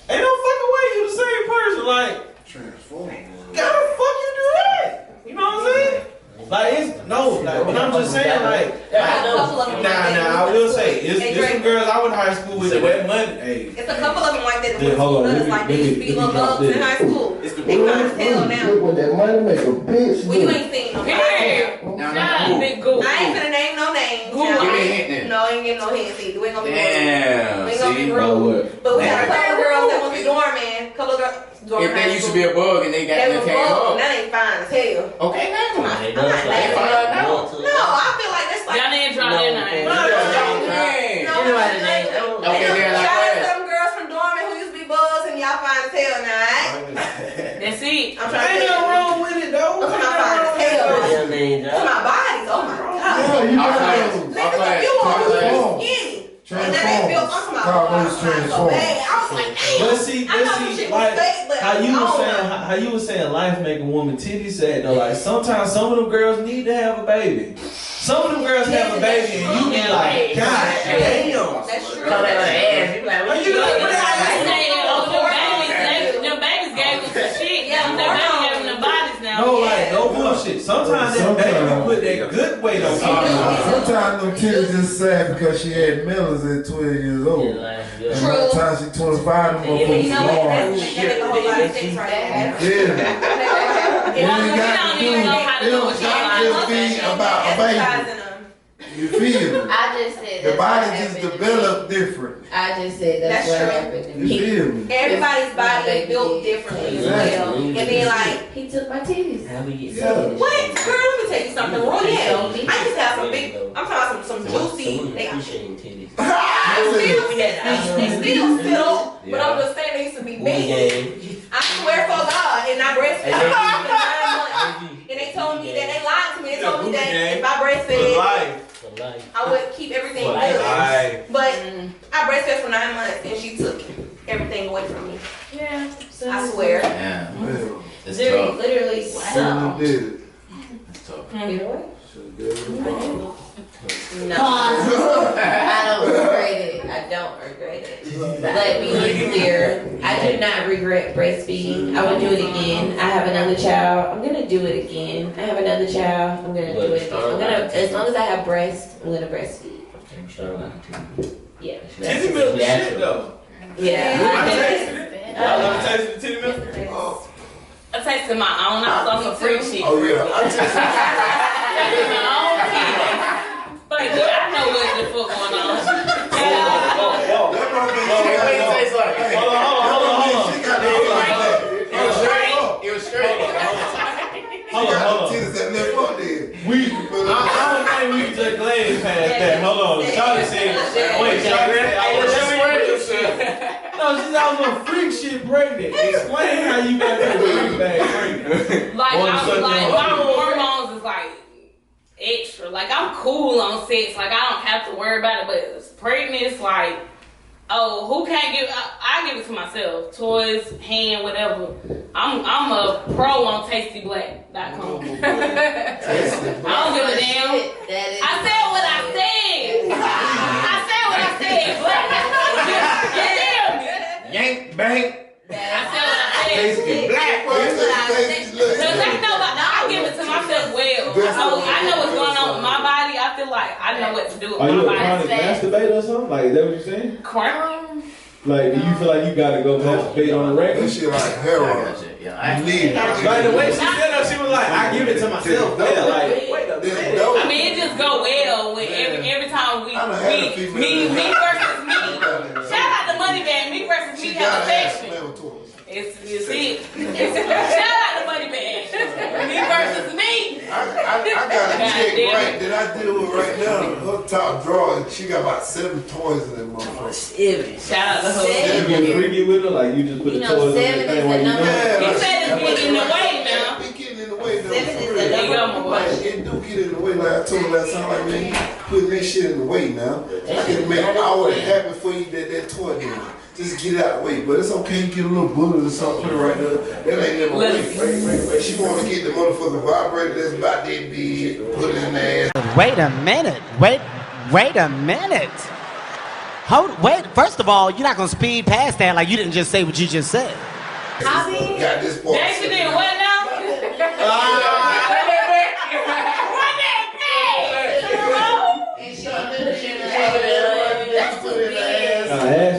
Ain't no fucking way you the same person. Like Transform. how the fuck you do that? You know what I'm saying? Like it's no, like, but I'm just saying, like, I will say, it's some girls I went to high school with that money. Hey, it's a couple of them like that. Hold on, like they used to be little bugs in high school. They kind of tell now. With that money make a bitch. Well, you ain't seen them. Big Goo. I ain't gonna name no names. Give me a hint then. No, I ain't giving no hints either. We ain't gonna be Damn. We ain't gonna be rude. But we had a couple of girls that was dormant. Couple of girls. If they used to be a bug and they got they them was came bugs, up. now they fine as hell. Okay, now. I'm not laughing. No, I feel like that's like. Y'all didn't drop their name. Okay, they're like shout out to that. some girls from dormant who used to be bugs and y'all fine as hell now, right? That's it. I'm trying to ain't tell no you. wrong with it though. I'm talking about fine as hell. To my bodies, oh my god. Listen, if you want to be skinny. And then they built onto my body. So bad. I was like, damn. But see, like how you was saying life make a woman titty sad though. Like sometimes some of them girls need to have a baby. Some of them girls have a baby and you be like, God damn. That's true. Come at her ass. You like, what you doing? Them babies gave us some shit. Yeah, them babies gave them the bodies now. No, like no bullshit. Sometimes that baby put that good weight on you. Sometimes them kids just sad because she had melons at 12 years old. And by the time she 25, them motherfuckers You know what? gone. They make a whole lot of sense right there. Yeah. You don't even know how to do what just be about a baby. You feel me? I just said The that's body what just happened to developed me. different. I just said that's That's what true. happened to You me. feel me? Everybody's body is built differently as well. And then like, He took my titties. How we get what? Girl, let me tell you something. Roy, yeah. I used to have some big, I'm talking about some juicy, they still fit, but I'm just saying they used to be big. I swear for God, and I breastfed for 9 months. And they told me that they lied to me. They told me that if I breastfed, I would keep everything good. But I breastfed for 9 months, and she took everything away from me. Yeah. I swear. Yeah. It's Literally, tough. literally, so. You did it. It's tough. You know what? Should've gave it a ball. No, I don't regret it. I don't regret it. Let me be clear. I do not regret breastfeeding. I would do it again. I have another child. I'm gonna do it again. I have another child. I'm gonna do it again. I'm gonna, as long as I have breast, I'm gonna breastfeed. Yeah. Titty milk is shit though. Yeah. I tasted it. I love tasting the titty milk. Oh. I tasted my own. I was on some freak shit. Oh yeah. I tasted Tasted my own titty. Fuck you, I know what the fuck going on. It was straight. Hold on. titties that lift up there. I don't think we can just glance past that. Hold on. Shawty said, wait, Shawty said, no, she said I was on freak shit pregnant. Explain how you got that freak bag pregnant. Like my hormones is like extra. Like I'm cool on sex. Like I don't have to worry about it. But pregnant is like, oh, who can't give? I give it to myself. Toys, hand, whatever. I'm a pro on TastyBlack.com. I don't give a damn. I said what I said. I said what I said. Black. Yank, bang. I said what I said. Tasty black. I give it to myself well. So I know what's going on with my body. I feel like I know what to do with Are you a my chronic body. masturbator or something? Like, is that what you're saying? Chronic? Like, do you feel like you gotta go masturbate on the regular? That shit like heroin. You need it. Like, the way she said that, she was like, I give it to myself. Yeah, like, wait a minute. I mean, it just go well when every time me versus me. Shout out to Moneybag, me versus me have affection. It's it. Shout out to Moneybag. got a chick right that I deal with right now. Her top drawer, she got about 7 toys in that motherfucker. 7. Shout out to her. You get freaky with her, like you just put the toys on the thing while you know it. He said it's getting in the way now. It getting in the way though. 7 is the number. Like, it do get in the way. Like I told you last time, like man, you putting that shit in the way now. I can make all that happen for you that toy did. Just get it out of the way. But it's okay, you get a little bullet or something, put it right there. That ain't never way. She wanna get the motherfucking vibrator that's about that big, put it in the ass. Wait a minute. Wait a minute. Wait, first of all, you're not gonna speed past that like you didn't just say what you just said. Got this part. Jason did what now?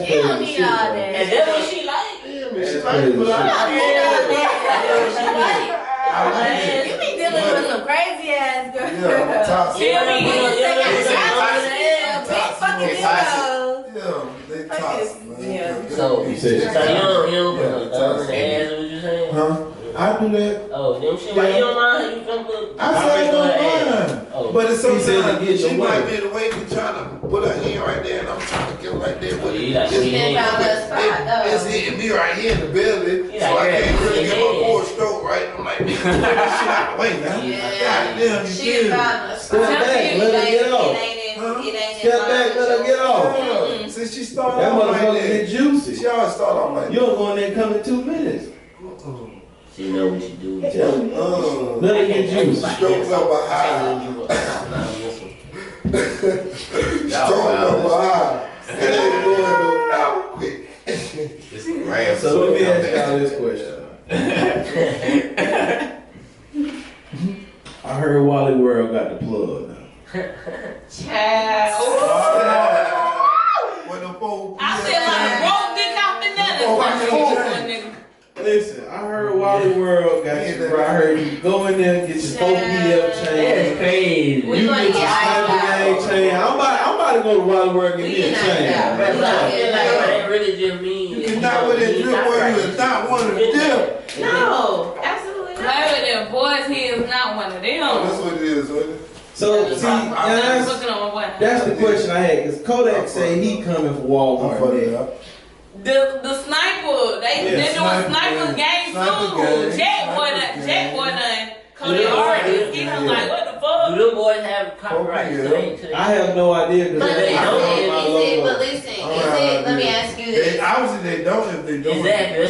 He don't need all that. And that's what she like. She like, but You be dealing with some crazy ass girls. Yeah, toxic. Feel me? Fucking Yeah, they toxic, man. So you don't put no thumbs in the ass, what you saying? Huh? I do that. Oh, them shit, why you don't mind? You come put. I say I don't mind. Oh. But it's sometimes she your might way. be in the way we trying to put her hand right there and I'm trying to get her right there. But Yeah, it's hitting me right here in the belly. So I can't really get my forward stroke right. I'm like, man, put this shit out the way now. God damn, you She feel me? step back, let her get off. Step back, let her get off. Since she started That off like motherfucker get that, juicy. she always start off like You don't go in there and come in 2 minutes. She know what you do. Let her get juicy. stroke up behind. Stroke up behind. It ain't going no out quick. So let me ask y'all this question. I heard Wally World got the plug now. Child. I feel like broke dick out the net. Listen, I heard Wally World got you, bro. I heard you go in there and get your 4PL chain. That's crazy. You get your Sniper Gang chain. I'm about to go to Wally World and get me a chain. That really just means You're not with that drip where you is not one of them. No, absolutely not. Play with them boys, he is not one of them. That's what it is, wasn't it? So, see, that's the question I had, because Kodak say he coming for Walmart. The sniper, they doing sniper game too. Jack boy done Cody artist. He done like, what the fuck? Do them boys have copyright? I have no idea because But they don't have my logo. listen, let me ask you this. Obviously they don't if they don't. Exactly.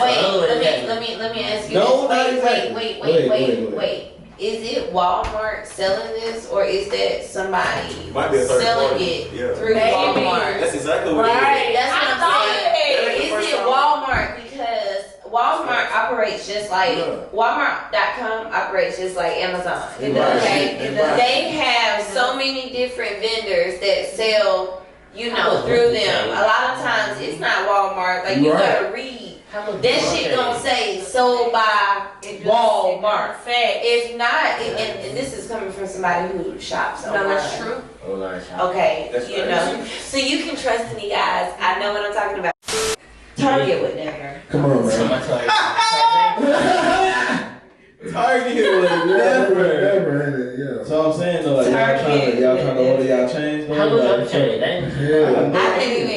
Let me ask you No, this. not exactly. Wait. Is it Walmart selling this, or is that somebody Might be a third selling party. it Yeah. through Walmart? That's exactly what it is. Right, that's what I'm saying. Is Is it Walmart? Because Walmart operates just like Walmart.com operates just like Amazon. Okay, they have so many different vendors that sell, through them. A lot of times it's not Walmart. Like you gotta read. That shit gonna say sold by Walmart. It's not, and this is coming from somebody who shops online. No, that's true. Okay, so you can trust me, guys. I know what I'm talking about. Target would never. Come on, man. Target would never. Yeah. So I'm saying though, like y'all trying to order y'all chains. How much I'm chain? I didn't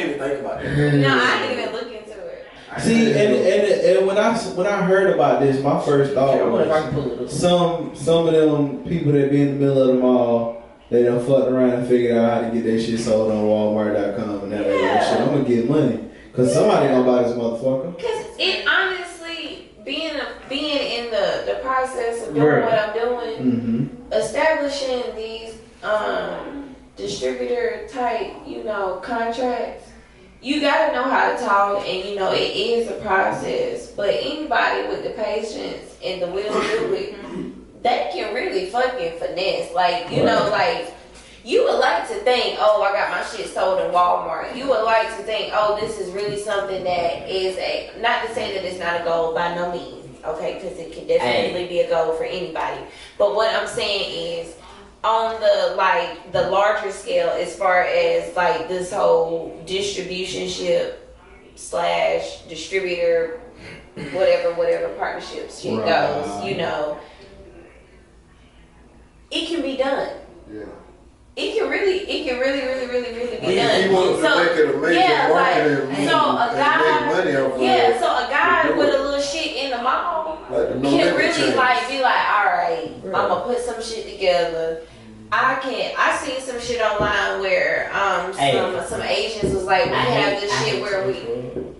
even think about that. No, I didn't even look into it. See, and when I heard about this, my first thought was some of them people that be in the middle of the mall, they done fucked around and figured out how to get their shit sold on Walmart.com and that shit. I'm gonna get money, cause somebody gonna buy this motherfucker. Cause it honestly, being in the process of doing what I'm doing, establishing these distributor type, contracts. You gotta know how to talk, and it is a process. But anybody with the patience and the will to do it, they can really fucking finesse. Like, like you would like to think, oh, I got my shit sold in Walmart. You would like to think, oh, this is really something that is not to say that it's not a goal by no means, okay? Because it can definitely be a goal for anybody. But what I'm saying is, on the larger scale, as far as like this whole distributionship / distributor, whatever partnerships shit goes, it can be done. Yeah. It can really be He done. wants to make it a major marketing move so a and guy, make money off of yeah, it. so a guy To do with it. a little shit in the mall Like the no can limit really chains. like be like, all right, I'm gonna put some shit together. I seen some shit online where some Asians was like, we have this shit where we.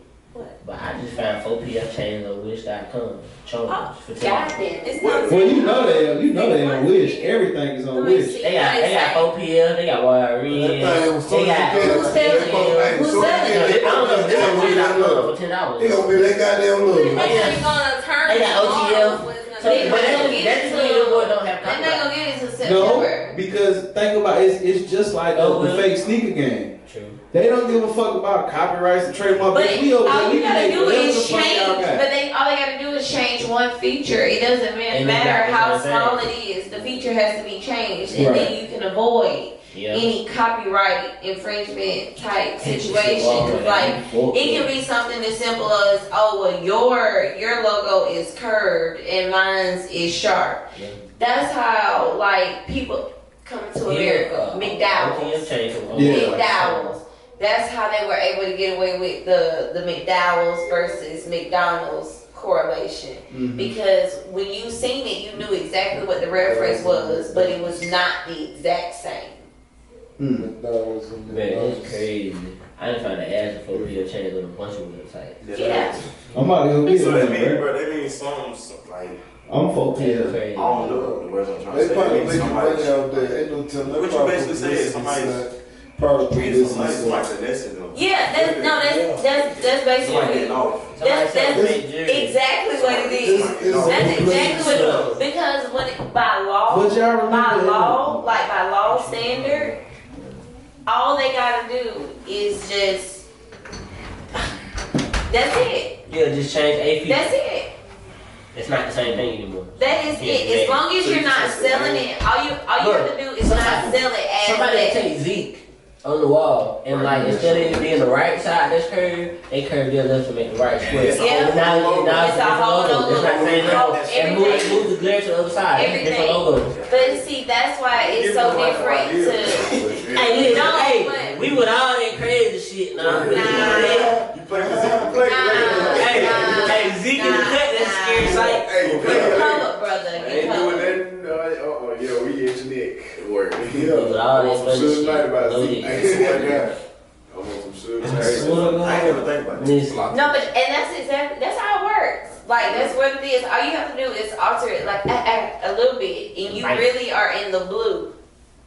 But I just found 4PF chains on Wish.com. Oh, For $10. goddamn, it's not. Well, you know they on Wish. Everything is on Wish. They got 4PF, they got YRN, That thing was so they got Who's selling? Who's selling? I don't know if this on Wish.com for $10. He gonna be that goddamn little. They gonna turn They got OTL. So, They but gonna get that's it when the boy don't have They're not copyright. gonna get it until No, September. because think about it, it's just like the fake sneaker game. True. They don't give a fuck about copyrights and trademark. But We over all there, we you can gotta make do whatever the is fuck change. y'all got. But all they gotta do is change one feature. It doesn't And matter exactly how what I'm small saying. it is. The feature has to be changed, and Right. then you can avoid Yeah. any copyright infringement type Hit situation. this shit wrong, Like man. it can be something as simple as, oh well, your logo is curved and mine's is sharp. Yeah. That's how like people come to America. McDowell's. OTF chain from Yeah. McDowell's. That's how they were able to get away with the McDowell's versus McDonald's correlation. Because when you seen it, you knew exactly what the reference was, but it was not the exact same. McDonald's and Man, McDonald's. it's crazy. I didn't find the ads for 4PF chains on a bunch of websites. Yeah. I'm about to go get So that means, it. bro, that means some like, I'm That's 4PF. crazy. I don't know the words I'm trying to They say. probably That means making money somebody- out there. Ain't no telling. What you basically saying, somebody's probably Create some business. like finessing them. Yeah, that's Somebody basically getting off. Somebody said that's make jewelry. exactly what it is. It's That's a exactly what it So- is. Because when by law, But y'all remember by law standard, all they gotta do is just that's it. Yeah, just change a feature. That's it. It's not the same thing anymore. That is it. As long as you're not selling it, all you have to do is not sell it as Somebody that. take Zeke on the wall and like instead of it being the right side that's curved, they curve their left to make the right square. Yeah. Now It's a whole logo. It's not the same logo. And Everything. move the glare to the other side. It's a different logo. But see, that's why it's so different to. Hey, listen, No, hey, but- we with all that crazy shit now. You play for Zeke, play. Hey, Zeke in the cut, that's a scary sight. Hey, you play. Come up, brother. I You ain't come doing up. that. Yeah, we itch neck work. We with all that Some other sugar shit. night about No Zeke. hit. I swear to God. I want some sugar. I ain't never think about this. Listen. No, but that's how it works. Like that's what it is. All you have to do is alter it like a little bit, and you Right. really are in the blue,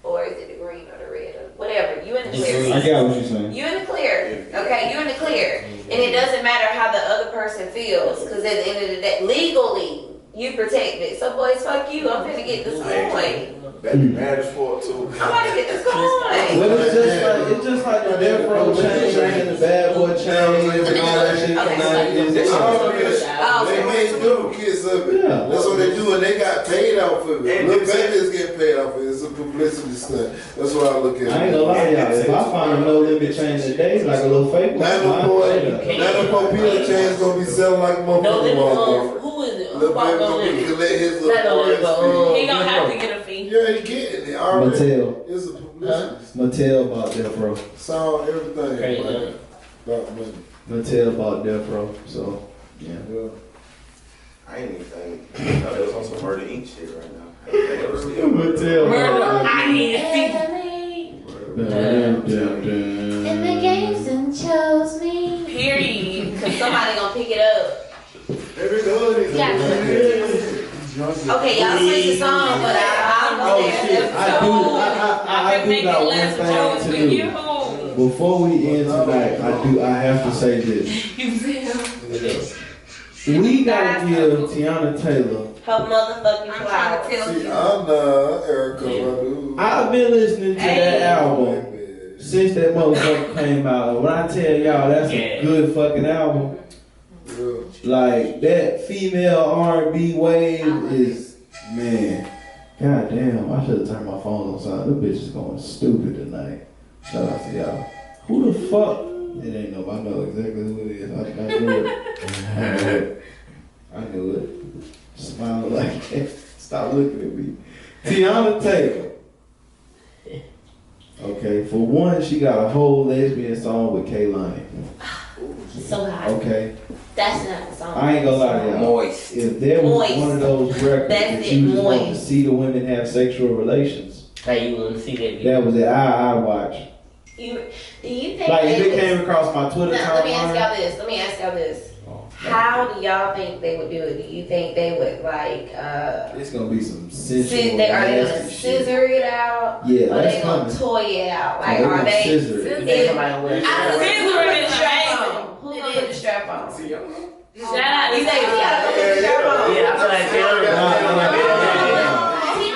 or is it the green or the red or whatever. You in the clear. I got what you're saying. You in the clear. Okay, you in the clear, and it doesn't matter how the other person feels, because at the end of the day, legally you protect it. So boys, fuck you. I'm finna get this coin. That be mad as fuck too. I'm about to get this coin. Well, it's just like the Death Row chain and the Bad Boy chain and all that shit. They made duplicates of it. Yeah. That's what they do, and they got paid off of it. And Look it's- back, is getting paid off of it. It's a publicity stunt. That's what I look at. I ain't gonna lie to y'all. If I find a no limit chain today, like a little fake one, Now I'll the boy, say that. now the Popilla chain's gonna be selling like a No, motherfucker Walmart. who is it? Little Who bought baby No gonna be Limit? collect his Not No little Limit, but, RSP. He gonna have to get a fee. You ain't getting it already. Mattel. It's a publicity. Mattel bought Death Row. Sound everything. Crazy, Money. huh? About money. Mattel bought Death Row. So, yeah. Yeah. I ain't even think. That was on some Murder Inc. shit right now. I ain't think it was still Mattel. I need a fee. And the games and chose me. Period. Because somebody gonna pick it up. Okay, y'all switch the song, but I'm Oh shit! I do got one thing to do. Before we end tonight, I have to say this. We gotta give Tiana Taylor. Her motherfucking flowers. See, I'm Erica Badu. I've been listening to that album since that motherfucker came out. And when I tell y'all that's a good fucking album, like that female R&B wave is, man, god damn, I should have turned my phone on silent. This bitch is going stupid tonight. Shout out to y'all. Who the fuck? It ain't nobody. I know exactly who it is. I knew it. I knew it. Smile like that. Stop looking at me. Tiana Taylor. Okay, for one, she got a whole lesbian song with Kaylani. So high. Okay. That's not the song. I ain't gonna lie to y'all. Moist. If there was Moist. one of those records That's that it, you just want to moist. see the women have sexual relations, Like you want to see that video. that was it. I watch. Do you think Like if they it came across my Twitter Now, let me ask timeline. y'all this. Let me ask y'all this. How do y'all think they would do it? Do you think they would like It's gonna be some sensual, are they gonna nasty shit. scissor it out? Yeah, or that's they gonna coming. toy it out? Like They're are gonna they scissor it. You think somebody will wear a I strap? think who's gonna put the strap Amazing. on? Who's gonna put the strap on? Shout out You to think Tiana gonna put the strap on? Yeah, I feel like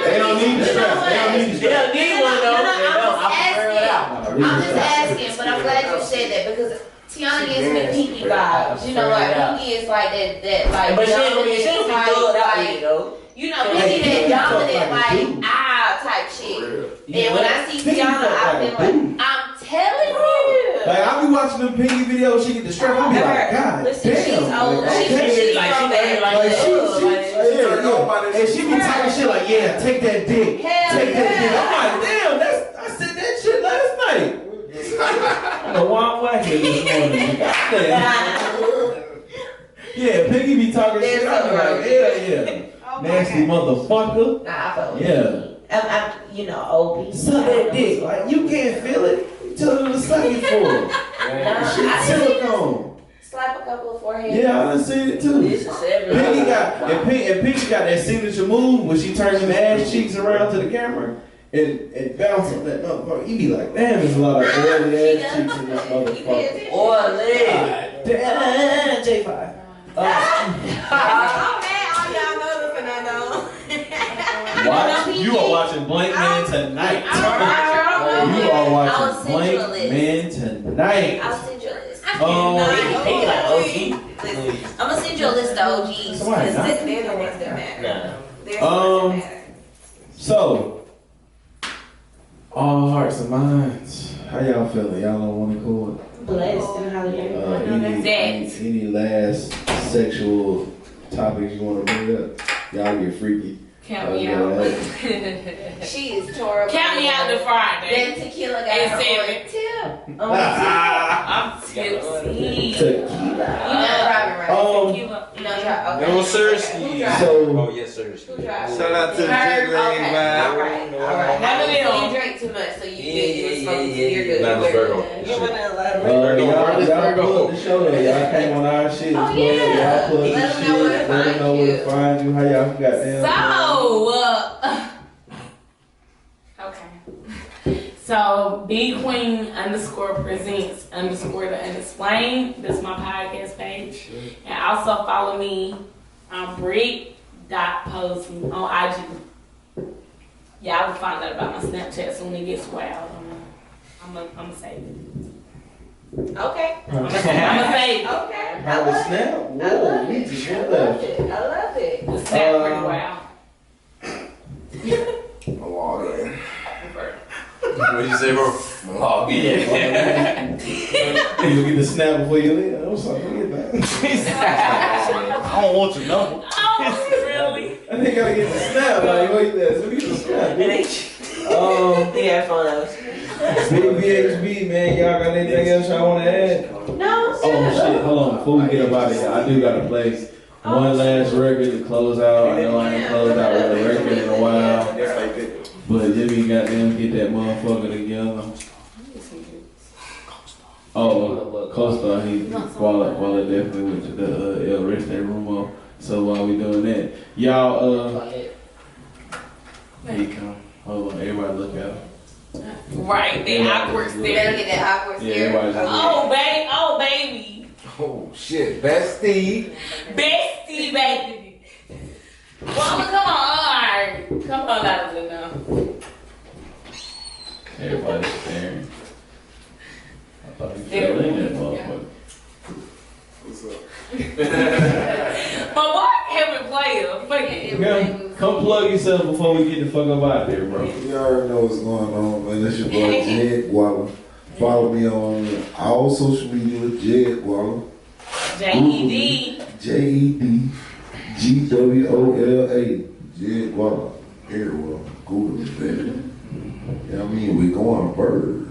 They don't need the strap. They don't need the they strap. don't need one though. They don't. I prefer it out. I'm just asking, but I'm glad you said that because Tiana gives me Pinky vibes. You know, like Pinky is like that like But she ain't dominant be thugged out with type, it though. you know, Pinky that dominant like type shit. And when I see Tiana, I feel like I'm telling you. Like I be watching them Piggy videos, she get the strap. I be like, God Listen, damn. she's old. Like, She's like, from she that. like yeah. And she be talking shit like, yeah, take that dick. Hell Take that dick. yeah. I'm like, damn, I said that shit last night. I don't know why I'm whacking this morning. Goddamn. Yeah, Piggy be talking shit. I be like, yeah. Nasty motherfucker. Nah, I felt it. Yeah. I'm, you know, old people. Suck that dick. Like, you can't feel it. You tell them to suck it for it. Shit silicone. Slap a couple of foreheads. Yeah, I done seen it too. This is seven. Piggy got and Piggy got that signature move when she turns them ass cheeks around to the camera and bounce on that motherfucker. You be like, damn, there's a lot of oily ass cheeks in this motherfucker. Oily. Damn, J5. Oh man, all y'all know this and I know. Watch, you are watching Blank Man tonight. You are watching Blank Man tonight. I'll send you a list. Pinky like OG. I'm gonna send you a list of OGs because they're the ones that matter. Nah. They're the ones that matter. So, all hearts and minds. How y'all feeling? Y'all on one accord? Blessed and hallelujah. Any last sexual topics you want to bring up? Y'all get freaky. Count me out. She is horrible. Count me out to Friday. That tequila got It's her on seven. tip. I'm tipsy. Tequila. You know driving, right? Tequila. You know driving. No, sir. Who drives? So, Oh, yes, sir. Who drives? Shout out to the Her? Jet Lane Okay. vibe. All right. None of them. You drink too much, so you're smoking. You're good. Not this Virgo. y'all pull up the show though. Y'all came on our shit. Oh, yeah. Y'all pull up the Let shit. them know where to Let them know where to find find you. How y'all got down? So BQueen _ presents _ the unexplained. That's my podcast page. And also follow me on Brick.Posey on IG. Y'all will find out about my Snapchat soon it gets wild. I'm gonna save it. Okay. I'm gonna save it. Okay. How was Snap? Whoa, we just went left. I love it. The Snap pretty wild. What you say, bro? Oh, yeah. You get the snap before you leave. I'm sorry, get that. I don't want your number. Oh, really? I think I gotta get the snap. Like, wait there. So we get the snap. Yeah, photos. BHB, man. Y'all got anything else y'all want to add? No. Oh shit, hold on. Before we get up out of here, I do gotta play one last record to close out. I know I ain't closed out with a record in a while. But let me goddamn get that motherfucker together. Oh, Costa, Gwola definitely went to the El Reste Rumo. So while we doing that, y'all, here you come. Hold on, everybody look at him. Right, the awkward You stare. gotta get that awkward Yeah, stare. everybody just Oh, baby. Oh, shit. Bestie. Bestie, baby. Mama, come on. Come on out of it now. everybody's staring. I thought you fell in that motherfucker. But why haven't played Yeah, come plug yourself before we get the fuck up out of here, bro. You already know what's going on, man. That's your boy Jed Gwola. Follow me on all social media with Jed Gwola. JED. JED GWOLA. Jed Gwola. Everywhere. Google it, baby. Yeah, I mean, we going bird.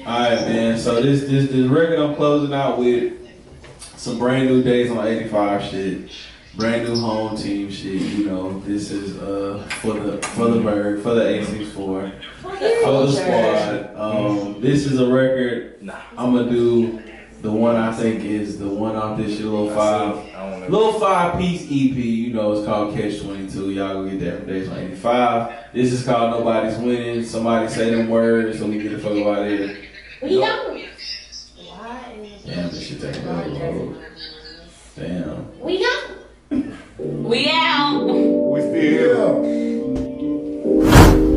Alright, man. So this record I'm closing out with some brand new Days on 85 shit. Brand new home team shit, you know. This is for the Berg, for the 864, for the squad. This is a record. I'm gonna do the one I think is the one off this shit, little 5-piece EP. You know, it's called Catch 22. Y'all go get that from Days on 85. This is called Nobody's Winning. Somebody say them words so we get the fuck out of here. We don't. Damn, this shit taking a little. Damn. We don't. We out. We still here.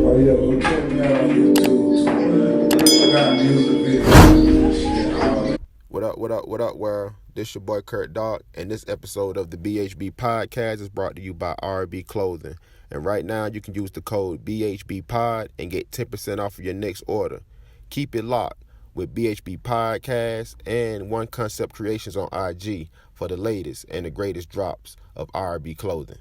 Oh yeah, go check me out on YouTube. I got music videos. What up, world? This your boy Kurt Dog, and this episode of the BHB podcast is brought to you by RB Clothing. And right now, you can use the code BHBPOD and get 10% off of your next order. Keep it locked with BHB Podcast and One Concept Creations on IG for the latest and the greatest drops of RB Clothing.